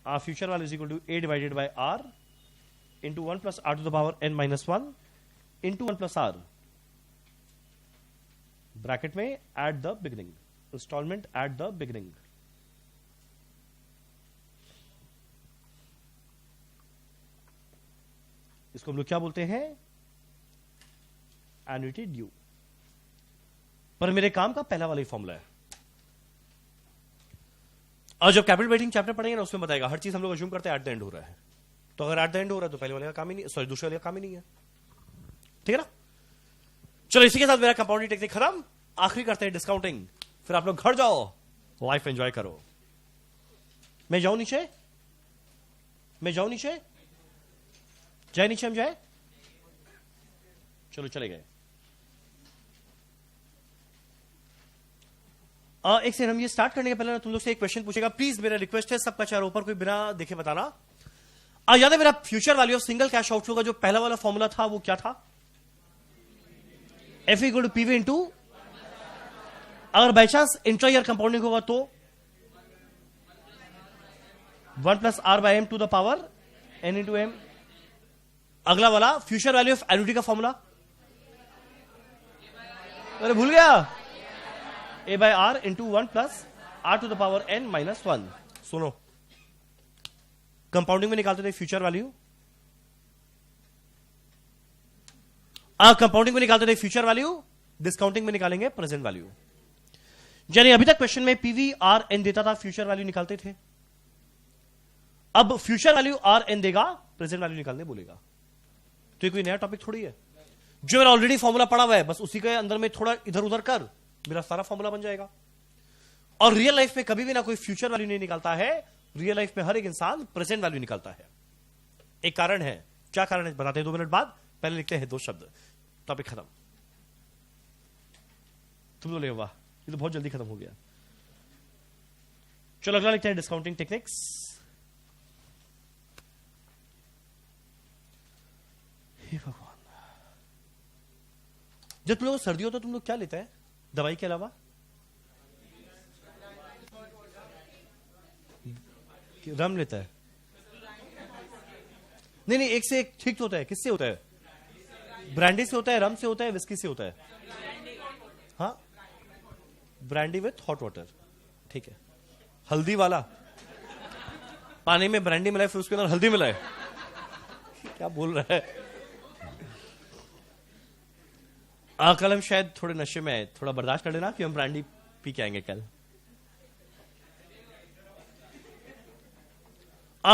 फ्यूचर वाले is equal to a divided by r into 1 + r⁴ into 1 + r bracket में at the beginning, instalment at the beginning. इसको हम लोग क्या बोलते हैं? Annuity due. पर मेरे काम का पहला वाला ही फॉर्मूला है। और जब कैपिटल वेटिंग चैप्टर पढ़ेंगे ना उसमें बताएगा, हर चीज हम लोग अज्यूम करते हैं एट द एंड हो रहा है। तो अगर एट द एंड हो रहा है तो पहले वाले का काम ही नहीं, सॉरी दूसरे वाले का काम ही नहीं है, ठीक है ना। चलो इसी के साथ मेरा कंपाउंडिंग टेक्निक खत्म। आखिरी करते हैं डिस्काउंटिंग, फिर आप लोग घर जाओ, लाइफ एंजॉय करो। मैं जाऊं नीचे? मैं जाऊं नीचे? जाए नीचे? हम जाए? चलो चले गए। एक सेकंड, हम ये स्टार्ट करने के पहले ना तुम लोग से एक क्वेश्चन पूछेगा, प्लीज मेरा रिक्वेस्ट है सबका चेहरा ऊपर, कोई बिना देखे बताना। याद है मेरा future value of single cash outflow का जो पहला वाला फॉर्मूला था वो क्या था? F = PV इंटू, अगर by chance intra year compounding होगा तो 1 + r/m to the power n into m। अगला वाला फ्यूचर वैल्यू ऑफ एन्युटी का फॉर्मूला, अरे भूल गया, a/r into 1 + r to the power n - 1। सुनो, कंपाउंडिंग में निकालते थे फ्यूचर वैल्यू, कंपाउंडिंग में निकालते थे फ्यूचर वैल्यू, डिस्काउंटिंग में निकालेंगे प्रेजेंट वैल्यू। यानी अभी तक क्वेश्चन में पीवी आर एन देता था, फ्यूचर वैल्यू निकालते थे। अब फ्यूचर वैल्यू आर एन देगा, प्रेजेंट वैल्यू निकालने बोलेगा। तो ये कोई नया टॉपिक थोड़ी है, जो मेरा ऑलरेडी फॉर्मूला पड़ा हुआ है बस उसी के अंदर में थोड़ा इधर उधर कर, मेरा सारा फॉर्मूला बन जाएगा। और रियल लाइफ में कभी भी ना कोई फ्यूचर वैल्यू नहीं निकालता है, रियल लाइफ में हर एक इंसान प्रेजेंट वैल्यू निकालता है। एक कारण है, क्या कारण है बताते हैं 2 मिनट बाद, पहले लिखते हैं 2 शब्द, टॉपिक खत्म। तुम लोग वाह, ये तो बहुत जल्दी खत्म हो गया। चलो अगला लिखते हैं डिस्काउंटिंग टेक्निक्स। हे भगवान, जब तुम लोग सर्दी हो तो तुम लोग क्या लेते हैं दवाई के अलावा? रम लेता है? नहीं नहीं, एक से एक ठीक होता है। किससे होता है? ब्रांडी से होता है, रम से होता है, विस्की से होता है। हाँ, ब्रांडी विथ हॉट वाटर, ठीक है। हल्दी वाला, पानी में ब्रांडी मिलाए फिर उसके अंदर हल्दी मिलाए, क्या बोल रहा है? कल हम शायद थोड़े नशे में आए, थोड़ा बर्दाश्त कर लेना कि हम ब्रांडी पी के आएंगे कल।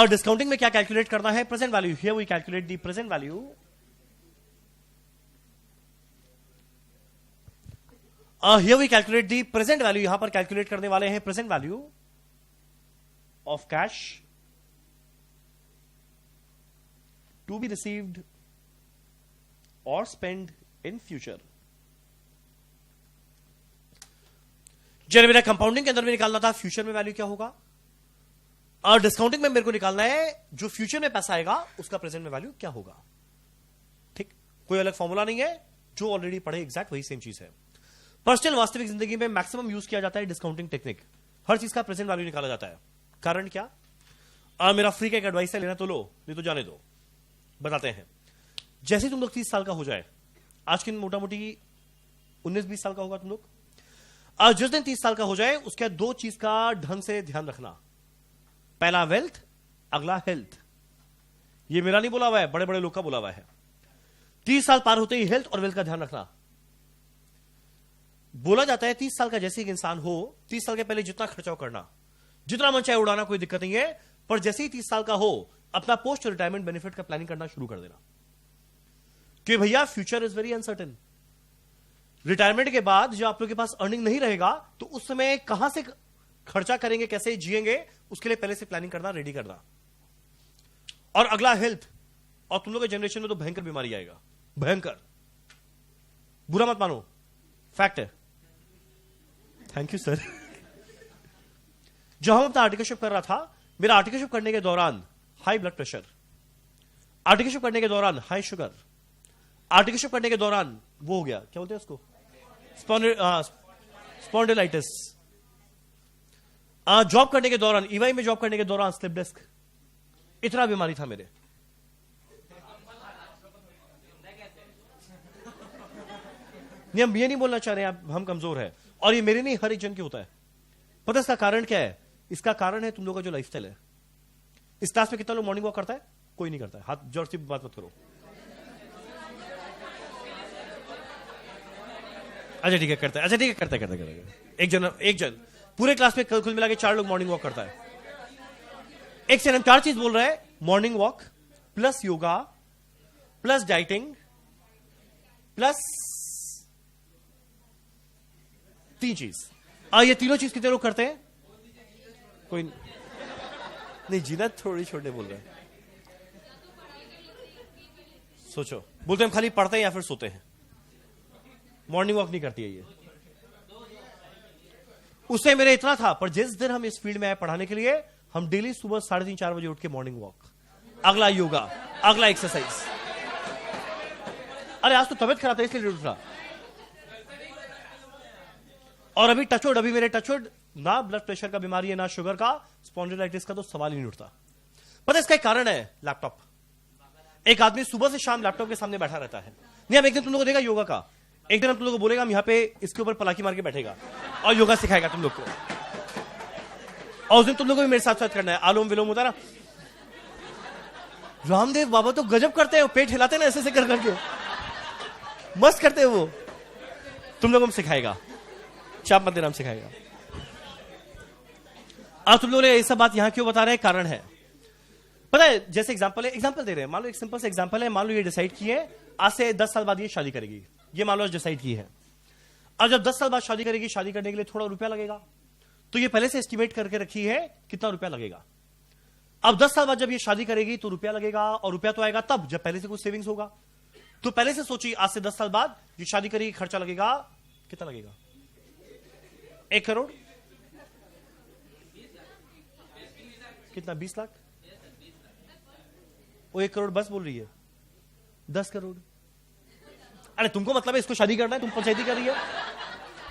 डिस्काउंटिंग में क्या कैलकुलेट करना है? Present value. Here we calculate the present value here we calculate the present value. यहां पर कैलकुलेट करने वाले हैं present value of cash to be received और स्पेंड इन फ्यूचर। जब मेरा कंपाउंडिंग के अंदर में निकालना था फ्यूचर में वैल्यू क्या होगा, और डिस्काउंटिंग में मेरे को निकालना है जो फ्यूचर में पैसा आएगा उसका प्रेजेंट में वैल्यू क्या होगा। ठीक, कोई अलग फॉर्मूला नहीं है, जो ऑलरेडी पढ़े एग्जैक्ट वही सेम चीज है। पर्सनल वास्तविक जिंदगी में मैक्सिमम यूज किया जाता है डिस्काउंटिंग टेक्निक। हर चीज का प्रेजेंट वैल्यू निकाला जाता है। कारण क्या? मेरा फ्री का एक एडवाइस है, लेना तो लो, नहीं तो जाने दो। बताते हैं। जैसे तुम लोग 30 साल का हो जाए, आज के मोटा मोटी 19-20 साल का होगा तुम लोग, आज जिस दिन 30 साल का हो जाए उसके बाद दो चीज का ढंग से ध्यान रखना। पहला वेल्थ, अगला हेल्थ। ये मेरा नहीं बोला हुआ है, बड़े बड़े लोग का बोला हुआ है। 30 साल पार होते ही हेल्थ और वेल्थ का ध्यान रखना। बोला जाता है 30 साल का जैसे एक इंसान हो, 30 साल के पहले जितना खर्चा करना, जितना मन चाहे उड़ाना, कोई दिक्कत नहीं है। पर जैसे ही 30 साल का हो, अपना पोस्ट रिटायरमेंट बेनिफिट का प्लानिंग करना शुरू कर देना कि भैया future is very uncertain. Retirement के बाद जब आप लोगों के पास अर्निंग नहीं रहेगा तो उस समय कहां से खर्चा करेंगे, कैसे जिएंगे, उसके लिए पहले से प्लानिंग करना, रेडी करना। और अगला हेल्थ। और तुम लोग के जनरेशन में तो भयंकर बीमारी आएगा, भयंकर। बुरा मत मानो, फैक्ट है। Thank you sir. जब हम अपना आर्टिकलशिप कर रहा था, मेरा आर्टिकलशिप करने के दौरान हाई ब्लड प्रेशर, आर्टिकलशिप करने के दौरान हाई शुगर, आर्टिकलशिप करने के दौरान वो हो गया, क्या बोलते हैं उसको, स्पॉन्डिलाइटिस। जॉब करने के दौरान, ईवाई में जॉब करने के दौरान स्लिप डिस्क। इतना बीमारी था मेरे। नहीं, हम ये नहीं बोलना चाह रहे हैं हम कमजोर है, और ये मेरे नहीं, हर एक जन के होता है। पता है इसका कारण क्या है? इसका कारण है तुम लोगों का जो लाइफस्टाइल है। इस क्लास में कितना लोग मॉर्निंग वॉक करता है? कोई नहीं करता है। हाथ जोर से बात मत करो। अच्छा ठीक है, करता है। अच्छा ठीक है, करता है। एक जन पूरे क्लास में कुल मिला के 4 लोग मॉर्निंग वॉक करता है। एक से हम 4 चीज बोल रहे हैं, morning walk plus yoga plus dieting plus 3 चीज। ये तीनों चीज कितने लोग करते हैं? कोई नहीं। जीना थोड़ी छोटे बोल रहे हैं। सोचो, बोलते हम खाली पढ़ते हैं या फिर सोते हैं। मॉर्निंग वॉक नहीं करती है ये। उससे मेरे इतना था, पर जिस दिन हम इस फील्ड में आए पढ़ाने के लिए, हम डेली सुबह 3:30-4 बजे उठ के मॉर्निंग वॉक, अगला योगा, अगला एक्सरसाइज। अरे आज तो तबियत खराब था इसलिए उठ रहा। और अभी टचवुड, अभी मेरे टचवुड ना ब्लड प्रेशर का बीमारी है, ना शुगर का, स्पॉन्डिलाइटिस का तो सवाल ही नहीं उठता। पता है इसका एक कारण है? लैपटॉप। एक आदमी सुबह से शाम लैपटॉप के सामने बैठा रहता है। नहीं, हम एक दिन तुम लोग को देगा योगा का, एक दिन हम तुम लोग को बोलेगा हम यहां पे इसके ऊपर पलाकी मार के बैठेगा और योगा सिखाएगा तुम लोग को। और उस दिन तुम लोग को भी मेरे साथ साथ करना है। आलोम विलोम होता है ना, रामदेव बाबा तो गजब करते हैं, पेट हिलाते हैं ना ऐसे ऐसे कर करके, मस्त करते हैं वो। तुम लोगों को सिखाएगा, चाप मत देना, हम सिखाएगा। अब तुम लोग ये सब बात यहां क्यों बता रहे हैं? कारण है। पता है, जैसे एग्जांपल दे रहे हैं। मान लो एक सिंपल सा एग्जांपल है। मान लो ये डिसाइड किए आज से 10 साल बाद ये शादी करेगी, ये मान लो डिसाइड की है। अब जब 10 साल बाद शादी करेगी, शादी करने के लिए थोड़ा रुपया लगेगा, तो ये पहले से एस्टिमेट करके रखी है कितना रुपया लगेगा। अब 10 साल बाद जब ये शादी करेगी तो रुपया लगेगा, और रुपया तो आएगा तब जब पहले से कुछ सेविंग्स होगा। तो पहले से सोची आज से 10 साल बाद ये शादी करेगी, खर्चा लगेगा कितना लगेगा? 1 करोड़। कितना? 20 लाख। वो 1 करोड़ बस बोल रही है, 10 करोड़। अरे तुमको मतलब है इसको शादी करना है, तुम पंचायती कर रही है,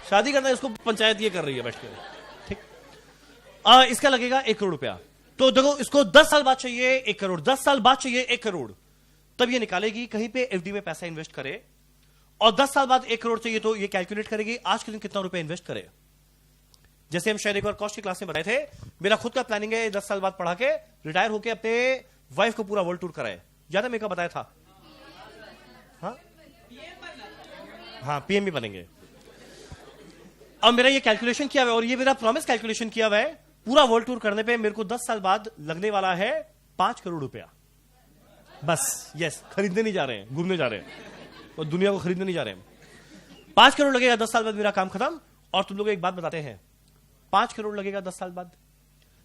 शादी करना है इसको, पंचायत ये कर रही है बैठ के। ठीक, इसका लगेगा 1 करोड़ रुपया। तो देखो, इसको 10 साल बाद चाहिए 1 करोड़, 10 साल बाद चाहिए 1 करोड़। तब ये निकालेगी कहीं पे एफडी में पैसा इन्वेस्ट करे, और 10 साल बाद 1 करोड़ चाहिए तो ये कैलकुलेट करेगी आज के दिन कितना रुपया इन्वेस्ट करे। जैसे हम शायद एक बार कॉस्ट की क्लास में बताए थे, मेरा खुद का प्लानिंग है 10 साल बाद पढ़ा के रिटायर होकर अपने वाइफ को पूरा वर्ल्ड टूर कराए, ज्यादा मेरे को बताया था। हाँ पीएम भी बनेंगे। अब मेरा ये कैलकुलेशन किया हुआ है और ये मेरा प्रॉमिस कैलकुलेशन किया हुआ है, पूरा वर्ल्ड टूर करने पे मेरे को 10 साल बाद लगने वाला है 5 करोड़ रुपया बस। यस, खरीदने नहीं जा रहे हैं, घूमने जा रहे हैं और दुनिया को खरीदने नहीं जा रहे हैं। 5 करोड़ लगेगा 10 साल बाद, मेरा काम खत्म। और तुम लोग एक बात बताते हैं, 5 करोड़ लगेगा 10 साल बाद।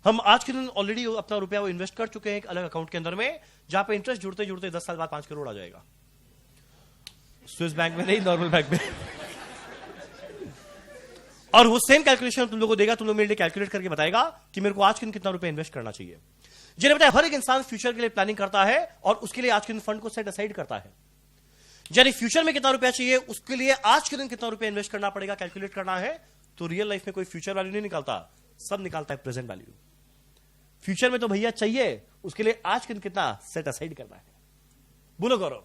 हम आज के दिन ऑलरेडी अपना रुपया वो इन्वेस्ट कर चुके हैं एक अलग अकाउंट के अंदर में, जहां पे इंटरेस्ट जुड़ते जुड़ते 10 साल बाद 5 करोड़ आ जाएगा। स्विस बैंक में नहीं, नॉर्मल बैंक में। और वो सेम कैलकुलेशन तुम लोग को देगा, तुम लोग मेरे लिए कैलकुलेट करके बताएगा कि मेरे को आज के दिन कितना रुपया इन्वेस्ट करना चाहिए। जिन्हें बताया हर एक इंसान फ्यूचर के लिए प्लानिंग करता है और उसके लिए आज के दिन फंड को सेट असाइड करता है। यानी फ्यूचर में कितना रुपया चाहिए, उसके लिए आज के दिन कितना रुपया इन्वेस्ट करना पड़ेगा, कैलकुलेट करना है। तो रियल लाइफ में कोई फ्यूचर वैल्यू नहीं निकालता, सब निकालता है प्रेजेंट वैल्यू। फ्यूचर में तो भैया चाहिए, उसके लिए आज के दिन कितना सेट असाइड करना है। बोलो गौरव,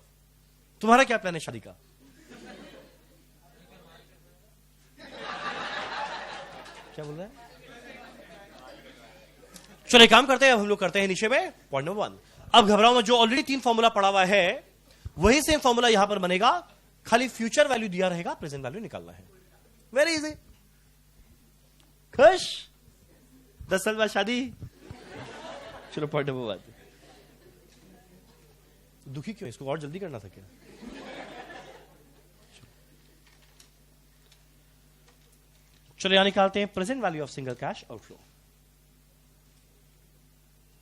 तुम्हारा क्या प्लान है शादी का? क्या बोल रहे हैं? चलो एक काम करते हैं, अब हम लोग करते हैं नीचे में पॉइंट नंबर 1। अब घबराओ मत, जो ऑलरेडी 3 फॉर्मूला पड़ा हुआ है वही सेम फॉर्मूला यहां पर बनेगा, खाली फ्यूचर वैल्यू दिया रहेगा, प्रेजेंट वैल्यू निकालना है। Very easy. खुश? 10 साल बाद शादी। चलो पॉइंट नंबर 1। दुखी क्यों? इसको और जल्दी करना था क्या? चलो यहां निकालते हैं present value of single cash outflow.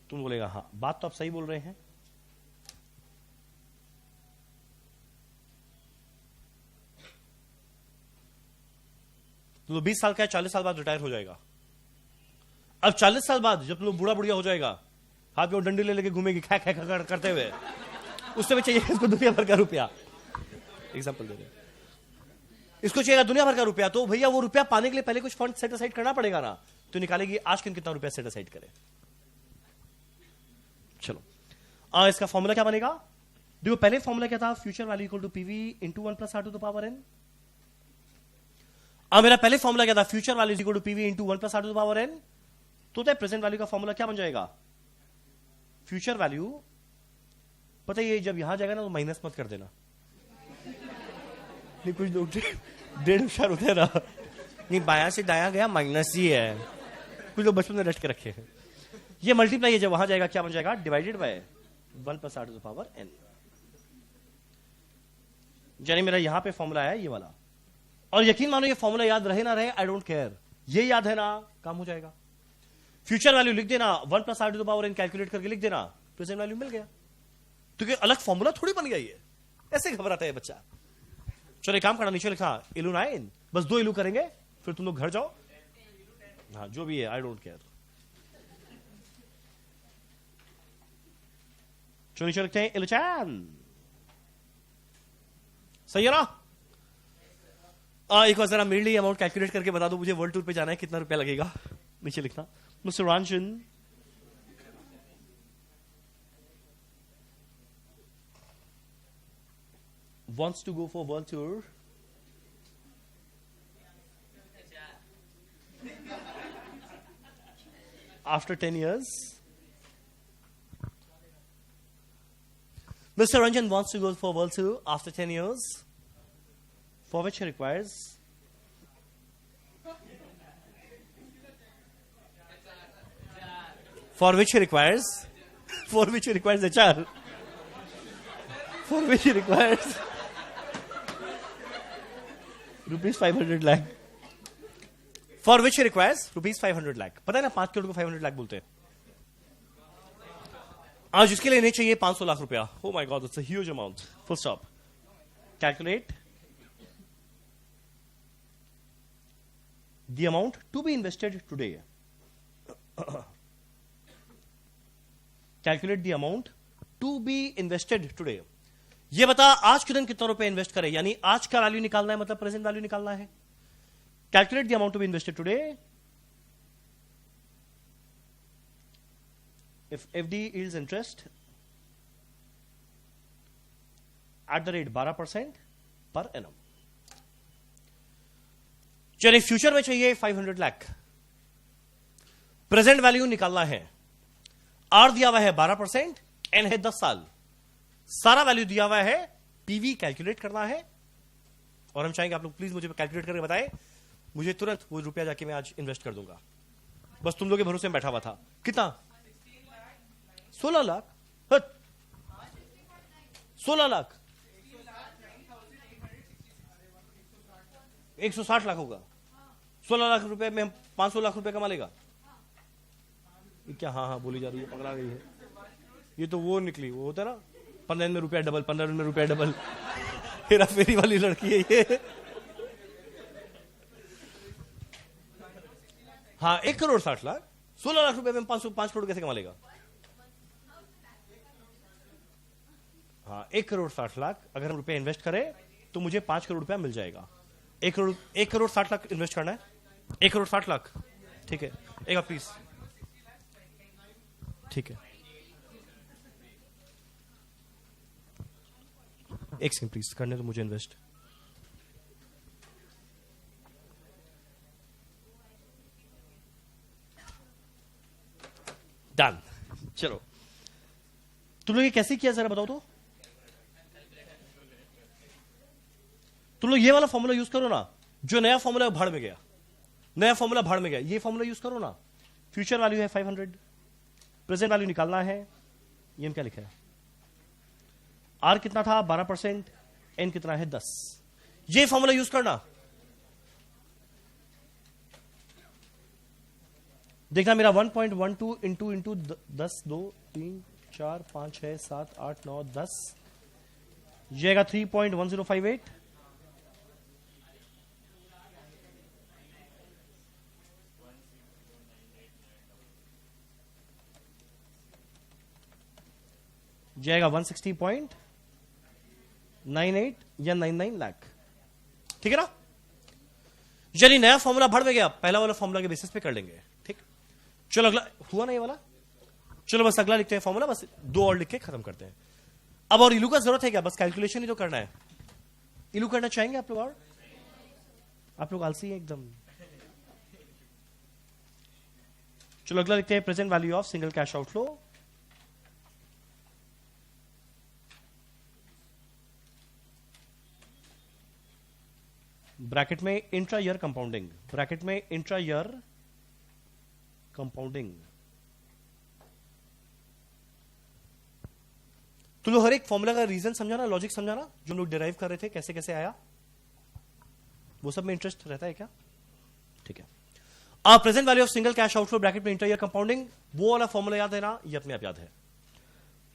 तुम बोलेगा हाँ, बात तो आप सही बोल रहे हैं। तो 20 साल का है, 40 साल बाद रिटायर हो जाएगा। अब 40 साल बाद जब तुम लोग बूढ़ा बुढ़िया हो जाएगा, हाथ में डंडी ले लेके घूमेगी खै खै खै करते हुए, उस समय चाहिए इसको दुनिया भर का रुपया। एग्जांपल दे रहे, इसको चाहिए दुनिया भर का रुपया, तो भैया वो रुपया पाने के लिए पहले कुछ फंड सेट असाइड करना पड़ेगा ना। तो निकालेगी आज कितना रुपया सेट असाइड करे। चलो इसका फॉर्मूला क्या बनेगा? देखो पहले फॉर्मूला क्या था, future value equal to PV into 1 plus R to the power N. मेरा पहले फॉर्मूला क्या था, future value equal to PV into 1 plus R to the power N. तो प्रेजेंट वैल्यू का फॉर्मूला क्या बन जाएगा? फ्यूचर वैल्यू, पता है ये जब यहां जाएगा ना तो माइनस मत कर देना। नहीं कुछ लोग 1.5 होशियार होते हैं ना, नहीं बाया से दाया गया माइनस ही है, कुछ लोग बचपन में रट के रखे हैं। ये मल्टीप्लाई है, जब वहां जाएगा क्या बन जाएगा, divided by 1 plus R to the power N. यानी मेरा यहां पे फॉर्मूला है ये वाला, और यकीन मानो ये फॉर्मूला याद रहे ना रहे, आई डोंट केयर, ये याद है ना, काम हो जाएगा। फ्यूचर वैल्यू लिख देना, 1 plus R to the power N calculate करके लिख देना, प्रेजेंट वैल्यू मिल गया। तो क्या अलग फॉर्मूला थोड़ी बन गया, ये ऐसे घबराता है बच्चा। चलो एक काम करना, नीचे लिखा इलू 9, बस 2 इलू करेंगे, फिर तुम लोग घर जाओ। हाँ जो भी है, आई डोंट केयर। चलो नीचे लिखते हैं इलुचान, सही है ना? एक बार जरा मेरे लिए अमाउंट कैलकुलेट करके बता दो, मुझे वर्ल्ड टूर पे जाना है, कितना रुपया लगेगा? नीचे लिखना, mister Ranjan wants to go for world tour after 10 years. Mr. Ranjan wants to go for world tour after 10 years, for which he requires for which he requires HR, for which he requires rupees 500 lakh, for which he requires rupees 500 lakh। पता है ना 5 करोड़ को 500 लाख बोलते हैं। आज इसके लिए नहीं चाहिए 500 लाख रुपया। Oh my God, it's a huge amount. Full stop. Calculate the amount to be invested today. Calculate the amount to be invested today. ये बता आज के दिन कितना रुपए इन्वेस्ट करें, यानी आज का वैल्यू निकालना है, मतलब प्रेजेंट वैल्यू निकालना है। Calculate the amount to be invested today. If FD is interest at the rate 12% per annum. चलिए फ्यूचर में चाहिए 500 लाख, प्रेजेंट वैल्यू निकालना है। आर दिया हुआ है 12%, एन है 10 साल। सारा वैल्यू दिया हुआ है, पीवी कैलकुलेट करना है, और हम चाहेंगे आप लोग प्लीज मुझे कैलकुलेट करके बताएं, मुझे तुरंत वो रुपया जाके मैं आज इन्वेस्ट कर दूंगा। बस तुम लोग के भरोसे में बैठा हुआ था। कितना? 16 लाख। 16 लाख 160 लाख होगा। 16 लाख रुपए में हम 500 लाख रुपए कमा लेगा क्या? हाँ बोली जा रही है, पकड़ा गई है। ये तो वो निकली, वो होता है ना 15 में रुपया डबल, 15 में रुपया डबल, हेरा फेरी वाली लड़की है ये। हाँ 1 करोड़ 60 लाख, 16 लाख रुपए में 5 करोड़ कैसे कमा लेगा? हाँ 1 करोड़ 60 लाख अगर हम रुपए इन्वेस्ट करें तो मुझे 5 करोड़ रुपया मिल जाएगा। 1 करोड़ 60 लाख इन्वेस्ट करना है। 1 करोड़ 60 लाख, ठीक है। एक आप प्लीज, ठीक है, एक सेकंड प्लीज, करने तो मुझे इन्वेस्ट। डन। चलो तुम लोग ये कैसे किया जरा बताओ तो। तुम लोग ये वाला फॉर्मूला यूज करो ना, जो नया फॉर्मूला भाड़ में गया, नया फॉर्मूला भाड़ में गया, ये फॉर्मूला यूज करो ना। फ्यूचर वैल्यू है 500, प्रेजेंट वैल्यू निकालना है, ये क्या लिखा है? आर कितना था? 12%, एन कितना है? 10। ये फॉर्मूला यूज करना। देखना मेरा 1.12 इंटू 10, 2, 3, 4, 5, 6, 7, 8, 9, 10 जाएगा 3.1058। जाएगा 160.98 या 99 लाख, ठीक है ना। यानी नया फॉर्मूला बढ़ में गया, पहला वाला फॉर्मूला के बेसिस पे कर लेंगे, ठीक। चलो अगला हुआ ना ये वाला। चलो बस अगला लिखते हैं फॉर्मूला, बस 2 और लिख के खत्म करते हैं। अब और इलू का जरूरत है क्या? बस कैलकुलेशन ही तो करना है। इलू करना चाहेंगे आप लोग? और आप लोग आलसी हैं एकदम। चलो अगला लिखते हैं present value of single cash outflow. Bracket में इंट्रा ईयर कंपाउंडिंग, ब्रैकेट में इंट्रा ईयर कंपाउंडिंग। तो लोग हर एक फॉर्मूला का रीजन समझाना, लॉजिक समझाना, जो लोग डिराइव कर रहे थे कैसे कैसे आया, वो सब में इंटरेस्ट रहता है क्या? ठीक है। Present value of single cash outflow bracket में इंटर ईयर कंपाउंडिंग, वो वाला फॉर्मूला याद है ना? ये अपने आप याद है।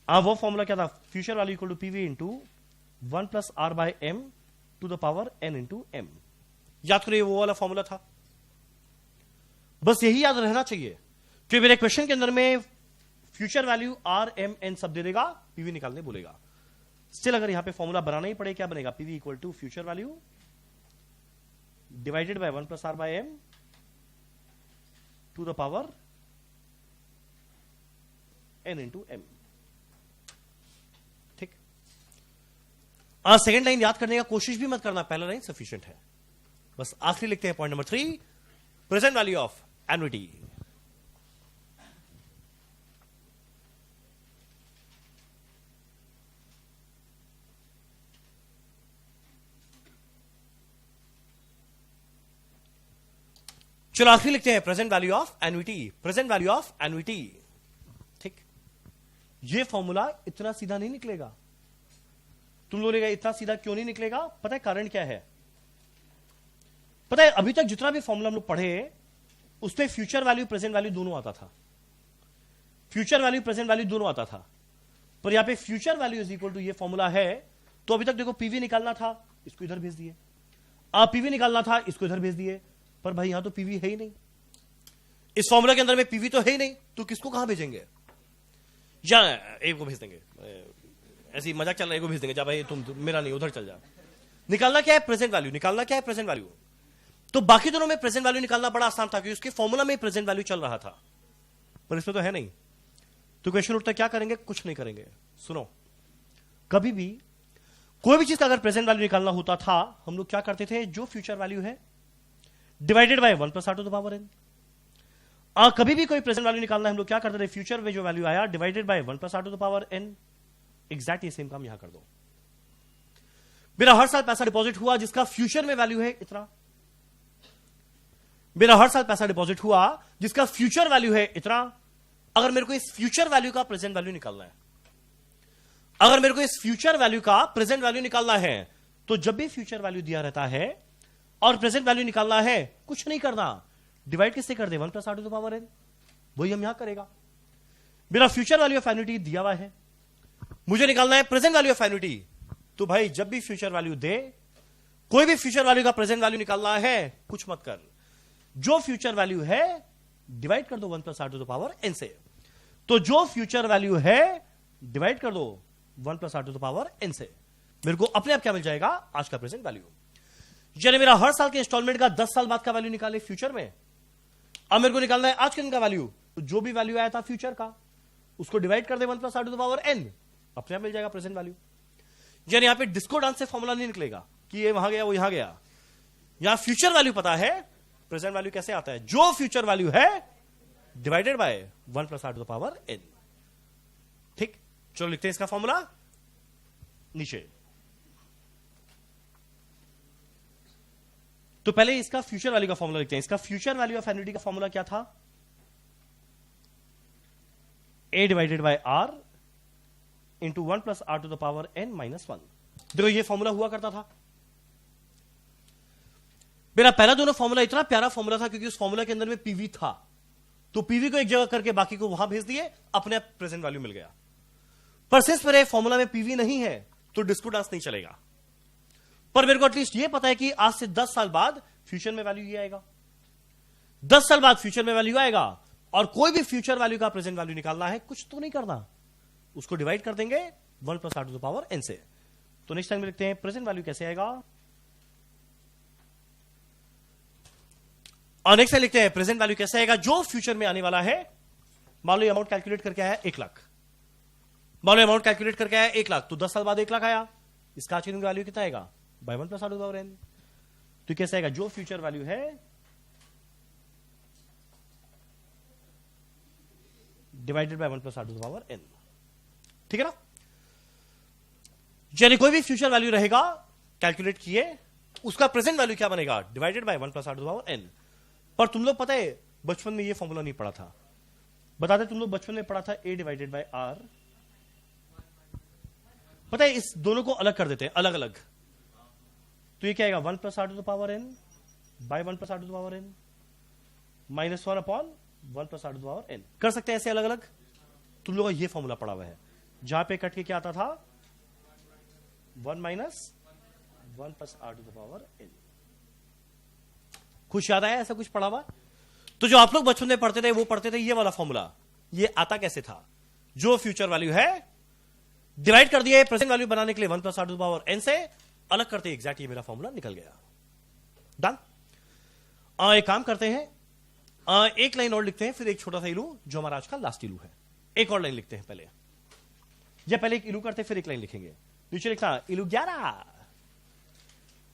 वो फॉर्मूला क्या था? Future value equal to PV into 1 plus R by M to the power N into M. याद करिए वो वाला फॉर्मूला था। बस यही याद रहना चाहिए कि मेरे क्वेश्चन के अंदर में future value R M N सब दे देगा, पीवी निकालने बोलेगा। स्टिल अगर यहां पे फॉर्मूला बनाना ही पड़े, क्या बनेगा? PV equal to future value divided by 1 plus R by M to the power N into M, ठीक। सेकेंड लाइन याद करने का कोशिश भी मत करना, पहला लाइन सफिशिएंट है। बस आखिरी लिखते हैं point number 3, present value of annuity. चलो आखिरी लिखते हैं present value of annuity, present value of annuity, ठीक। ये फॉर्मूला इतना सीधा नहीं निकलेगा। तुम लोगों ने इतना सीधा क्यों नहीं निकलेगा? पता है कारण क्या है? पता है अभी तक जितना भी फॉर्मूला हम लोग पढ़े उसमें फ्यूचर वैल्यू प्रेजेंट वैल्यू दोनों आता था, फ्यूचर वैल्यू प्रेजेंट वैल्यू दोनों आता था। पर यहां पे future value is equal to ये फॉर्मूला है, तो अभी तक देखो पीवी निकालना था, इसको इधर भेज दिए। पीवी निकालना था, इसको इधर भेज दिए। पर भाई यहां तो पीवी है ही नहीं, इस फॉर्मूला के अंदर में पीवी तो है ही नहीं, तो किसको कहां भेजेंगे? या एक को भेज देंगे, ऐसी मजाक चल रहा है, एक को भेज देंगे, जा भाई तुम मेरा नहीं, उधर चल जा। निकालना क्या है? Present value. निकालना क्या है? Present value. तो बाकी दोनों में प्रेजेंट वैल्यू निकालना बड़ा आसान था, क्योंकि उसके फॉर्मूला में प्रेजेंट वैल्यू चल रहा था, पर इसमें तो है नहीं। तो क्वेश्चन उठता क्या करेंगे? कुछ नहीं करेंगे। सुनो, कभी भी कोई भी चीज का अगर प्रेजेंट वैल्यू निकालना होता था, हम लोग क्या करते थे? जो फ्यूचर वैल्यू है divided by 1 plus R to the power N. कभी भी कोई प्रेजेंट वैल्यू निकालना है, हम लोग क्या करते थे? फ्यूचर में जो वैल्यू आया divided by 1 plus R to the power N. Exactly same काम यहां कर दो। मेरा हर साल पैसा डिपॉजिट हुआ जिसका फ्यूचर में वैल्यू है इतना। मेरा हर साल पैसा डिपॉजिट हुआ जिसका फ्यूचर वैल्यू है इतना। अगर मेरे को इस फ्यूचर वैल्यू का प्रेजेंट वैल्यू निकालना है, अगर मेरे को इस फ्यूचर वैल्यू का प्रेजेंट वैल्यू निकालना है, तो जब भी फ्यूचर वैल्यू दिया रहता है और प्रेजेंट वैल्यू निकालना है, कुछ नहीं करना, डिवाइड किससे कर दे, 1 + r to the power n। वही हम यहां करेगा। मेरा फ्यूचर वैल्यू ऑफ एन्युटी दिया हुआ है, मुझे निकालना है प्रेजेंट वैल्यू ऑफ एन्युटी। तो भाई जब भी फ्यूचर वैल्यू दे, कोई भी फ्यूचर वैल्यू का प्रेजेंट वैल्यू निकालना है, कुछ मत कर, जो फ्यूचर वैल्यू है डिवाइड कर दो 1 + r to the power n से। तो जो फ्यूचर वैल्यू है डिवाइड कर दो 1 + r to the power n से। मेरे को अपने आप क्या मिल जाएगा, आज का प्रेजेंट वैल्यू। यानी मेरा हर साल के इंस्टॉलमेंट का 10 साल बाद का वैल्यू निकाले फ्यूचर में। अब मेरे को निकालना है आज के दिन का वैल्यू, तो जो भी वैल्यू आया था फ्यूचर का उसको डिवाइड कर दे 1 + r to the power n, अपने आप मिल जाएगा प्रेजेंट वैल्यू। यानी यहां पे डिस्को डांस से फॉर्मूला नहीं निकलेगा कि ये वहां गया वो यहां गया। यहां फ्यूचर वैल्यू पता है, प्रेजेंट वैल्यू कैसे आता है, जो फ्यूचर वैल्यू है divided by 1 + r to the power n। ठीक, चलो लिखते हैं इसका फॉर्मूला नीचे। तो पहले इसका फ्यूचर वैल्यू का फॉर्मूला लिखते हैं। इसका फ्यूचर वैल्यू ऑफ एन्युटी का फॉर्मूला क्या था, a divided by r into 1 + r to the power n - 1। देखो ये फॉर्मूला हुआ करता था। मेरा पहला दोनों फॉर्मूला इतना प्यारा फॉर्मूला था क्योंकि उस फॉर्मूला के अंदर में पीवी था, तो पीवी को एक जगह करके बाकी को वहां भेज दिए, अपने आप प्रेजेंट वैल्यू मिल गया। पर सिंस मेरे फॉर्मूला में पीवी नहीं है तो डिस्को डांस नहीं चलेगा। पर मेरे को एटलीस्ट ये पता है कि आज से 10 साल बाद फ्यूचर में वैल्यू ये आएगा, 10 साल बाद फ्यूचर में वैल्यू आएगा, और कोई भी फ्यूचर वैल्यू का प्रेजेंट वैल्यू निकालना है, कुछ तो नहीं करना, उसको डिवाइड कर देंगे 1 + r to the power n से। तो नेक्स्ट टाइम में लिखते हैं प्रेजेंट वैल्यू कैसे आएगा, और नेक्स्ट टाइम लिखते हैं प्रेजेंट वैल्यू कैसे आएगा जो फ्यूचर में आने वाला है। मान लो अमाउंट कैलकुलेट करके आया 1 लाख, मान लो अमाउंट कैलकुलेट करके आया 1 लाख, तो 10 साल बाद 1 लाख आया, इसका आज की दिन का वैल्यू कितना आएगा, by 1 + r to the power n। तो कैसे आएगा, जो फ्यूचर वैल्यू है divided by 1 + r to the power n। ठीक है ना। यानी कोई भी फ्यूचर वैल्यू रहेगा कैलकुलेट किए, उसका प्रेजेंट वैल्यू क्या बनेगा, divided by 1 + r to the power n। पर तुम लोग पता है बचपन में ये फॉर्मूला नहीं पढ़ा था, बताते तुम लोग बचपन में पढ़ा था a डिवाइडेड बाय r। पता है इस दोनों को अलग कर देते हैं, अलग अलग। तो ये क्या आएगा, 1 + r to the power n by 1 + r to the power n -1 upon 1 + r to the power n। कर सकते हैं ऐसे अलग अलग। तुम लोगों को ये फॉर्मूला पढ़ा हुआ है, जहां पे कट के क्या आता था, 1 - 1 + r to the power n। कुछ याद आया ऐसा कुछ पढ़ा हुआ। तो जो आप लोग बचपन में पढ़ते थे वो पढ़ते थे ये वाला फॉर्मूला। ये आता कैसे था, जो फ्यूचर वैल्यू है डिवाइड कर दिया प्रेजेंट वैल्यू बनाने के लिए 1 + r to the power n से, अलग करते एग्जैक्ट ये मेरा फॉर्मूला निकल गया। डन। एक काम करते हैं, एक लाइन और लिखते हैं, फिर एक छोटा सा इलू जो हमारा आज का लास्ट इलू है। एक और लाइन लिखते हैं पहले, या पहले एक इलू करते हैं फिर एक लाइन लिखेंगे। नीचे लिखना इलू 11,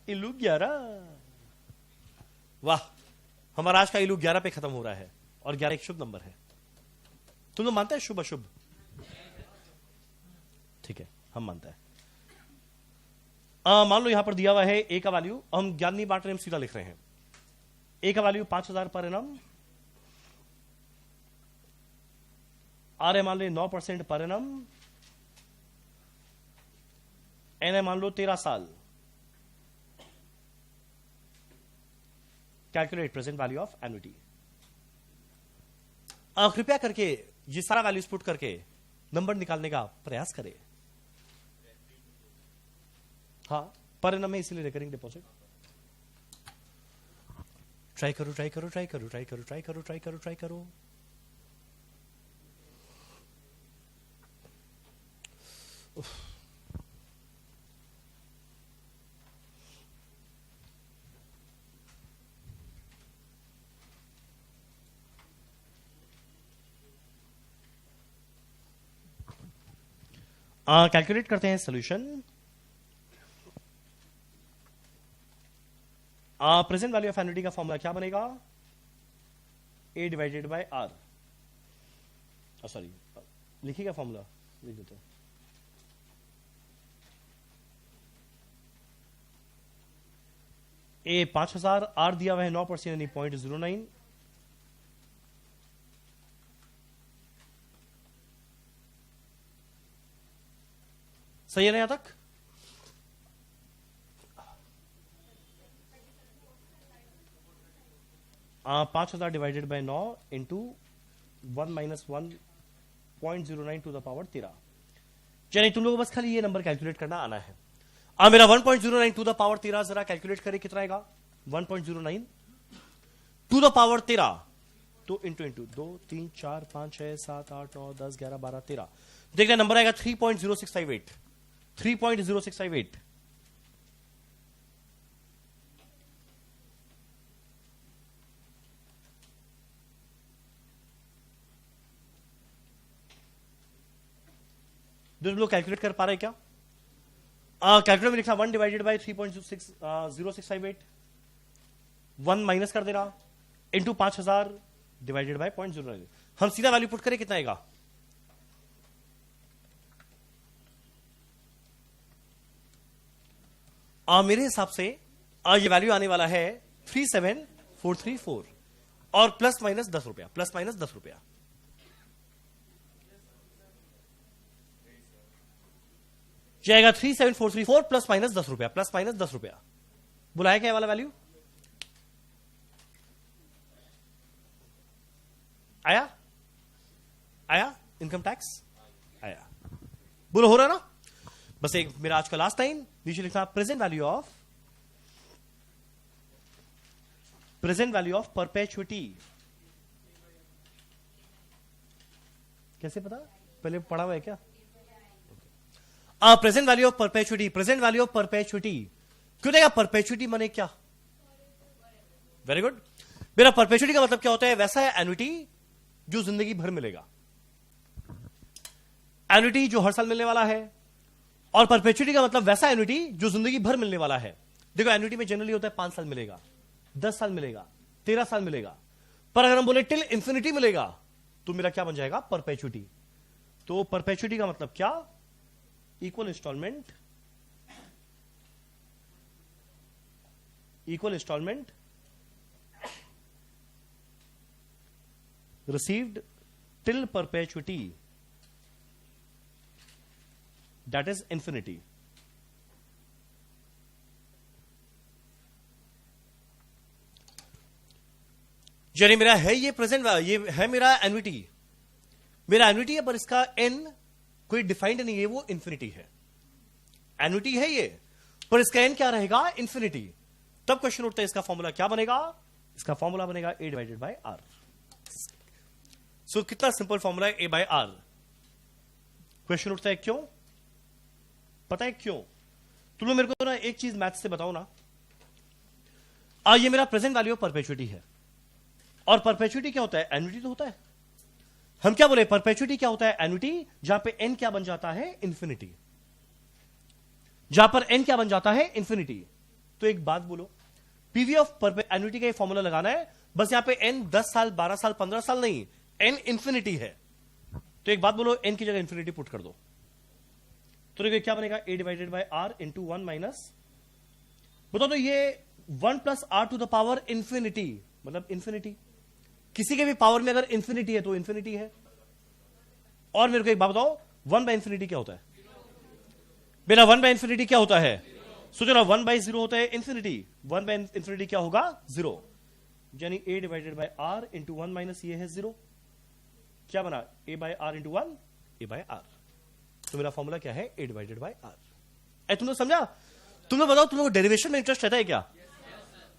इलू 11। वाह, हमारा आज का इलू 11 पे खत्म हो रहा है, और 11 एक शुभ नंबर है। तुम लोग मानते हैं शुभ अशुभ? ठीक है, हम मानते हैं। मान लो यहां पर दिया हुआ है ए का वैल्यू, हम ज्ञान नहीं बांट रहे, हम सीधा लिख रहे हैं। ए का वैल्यू 5000 पर एनम, आर है मान लो 9% पर एनम, एन है मान लो 13 साल। Calculate present value of annuity. कृपया करके ये सारा वैल्यूज पुट करके नंबर निकालने का प्रयास करें। हाँ, पर एनम में इसीलिए रिकरिंग डिपॉजिट। ट्राई करो ट्राई करो ट्राई करो ट्राई करो ट्राई करो ट्राई करो ट्राई करो। कैलकुलेट करते हैं solution. Present value of annuity का फॉर्मूला क्या बनेगा, a divided by r। Sorry, लिखिएगा फॉर्मूला, लिख देते हैं। ए 5000, आर दिया हुआ है 9% यानी 0.09, सही है ना यहां तक? हाँ, 5000 divided by 9 into 1 minus 1.09 to the power 13। चलिए तुम लोगों को बस खाली ये नंबर कैलकुलेट करना आना है। मेरा 1.09 टू द पावर 13 जरा कैलकुलेट करें कितना आएगा। 1.09 टू द पावर 13 तो इंटू 2 3 4 5 6 7 8 9 10 11 12 13, देखना नंबर आएगा 3.0658। 3.0658। लोग कैलकुलेट कर पा रहे क्या? कैलकुलेटर में लिखा 1 डिवाइडेड बाई 3.0658, 1 माइनस कर देना इंटू 5000 डिवाइडेड बाई 0.09। हम सीधा वैल्यू पुट करें कितना आएगा? मेरे हिसाब से ये वैल्यू आने वाला है 37434 और प्लस माइनस 10 रुपया, प्लस माइनस 10 रुपया। जाएगा 37434 प्लस माइनस 10 रुपया, प्लस माइनस 10 रुपया। बुलाया क्या वाला वैल्यू आया? आया इनकम टैक्स आया। बोलो हो रहा ना? बस एक मेरा आज का लास्ट टाइम नीचे लिखना प्रेजेंट वैल्यू ऑफ परपेचुइटी। कैसे पता? पहले पढ़ा हुआ है क्या? Present value of perpetuity. Present value of perpetuity क्यों देगा? परपेचुइटी माने क्या? Very good. मेरा परपेचुइटी का मतलब क्या होता है? वैसा है एन्युटी जो जिंदगी भर मिलेगा, एन्युटी जो हर साल मिलने वाला है। और परपेचुइटी का मतलब वैसा एन्युटी जो जिंदगी भर मिलने वाला है। देखो एन्युटी में जनरली होता है 5 साल मिलेगा, 10 साल मिलेगा, 13 साल मिलेगा, पर अगर हम बोले टिल इंफिनिटी मिलेगा तो मेरा क्या बन जाएगा? परपेचुइटी। तो परपेचुइटी का मतलब क्या? Equal instalment, received till perpetuity, that is infinity। यानी मेरा है ये प्रेजेंट, ये है मेरा एन्युटी, मेरा एन्युटी है पर इसका एन कोई डिफाइंड नहीं है, वो इंफिनिटी है। एन्युटी है ये पर इसका एन क्या रहेगा? इंफिनिटी। तब क्वेश्चन उठता है इसका फॉर्मूला क्या बनेगा? इसका फॉर्मूला बनेगा ए डिवाइडेड बाय आर। सो कितना सिंपल फॉर्मूला है ए बाय आर। क्वेश्चन उठता है क्यों? पता है क्यों? तुम लोग मेरे को ना एक चीज मैथ से बताओ ना। ये मेरा प्रेजेंट वैल्यू ऑफ परपेचुइटी है और परपेचुइटी क्या होता है? एन्युटी तो होता है। हम क्या बोले? परपेचुइटी क्या होता है? एन्युटी जहां पे एन क्या बन जाता है? इंफिनिटी। जहां पर एन क्या बन जाता है? इंफिनिटी। तो एक बात बोलो, पीवी ऑफ एन्युटी का ये फॉर्मूला लगाना है, बस यहां पे एन 10 साल 12 साल 15 साल नहीं, एन इंफिनिटी है। तो एक बात बोलो, एन की जगह इंफिनिटी पुट कर दो तो देखिए क्या बनेगा? A divided by R into 1 minus, बताओ तो ये 1 plus R to the power infinity, मतलब इंफिनिटी। किसी के भी पावर में अगर इंफिनिटी है तो इंफिनिटी है। और मेरे को एक बात बताओ, 1 बाय इंफिनिटी क्या होता है? मेरा 1 बाय इंफिनिटी क्या होता है? सोचो ना, 1 बाय 0 होता है इंफिनिटी, 1 बाय इंफिनिटी क्या होगा? 0। यानी A divided by R into 1 minus ये है 0। क्या बना? A by R into 1, A by R. तो मेरा फॉर्मूला क्या है? A divided by R. तुम लोग समझा? तुम लोग बताओ, तुम लोग डेरिवेशन में इंटरेस्ट रहता है क्या?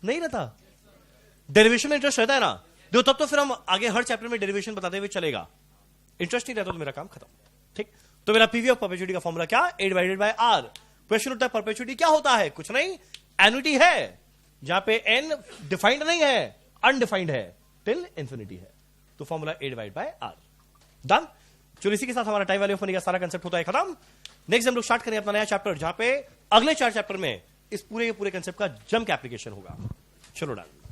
नहीं रहता? डेरिवेशन में इंटरेस्ट रहता है ना? देखो तब तो फिर हम आगे हर चैप्टर में डेरिवेशन बताते हुए चलेगा। इंटरेस्ट नहीं रहता तो मेरा काम खत्म। ठीक, तो मेरा पीवी ऑफ परपेचुइटी का फॉर्मूला क्या? ए डिवाइडेड बाय आर। क्वेश्चन उठता है परपेचुइटी क्या होता है? कुछ नहीं, एन्युटी है जहां पे एन डिफाइंड नहीं है, अनडिफाइंड है, टिल इंफिनिटी है। तो formula a divide by r. Done. चलो इसी के साथ हमारा टाइम वैल्यू ऑफ मनी का सारा कंसेप्ट होता है खत्म। नेक्स्ट हम लोग स्टार्ट करें अपना नया चैप्टर, जहां पे अगले 4 चैप्टर में इस पूरे कंसेप्ट का जम के एप्लीकेशन होगा। चलो डन।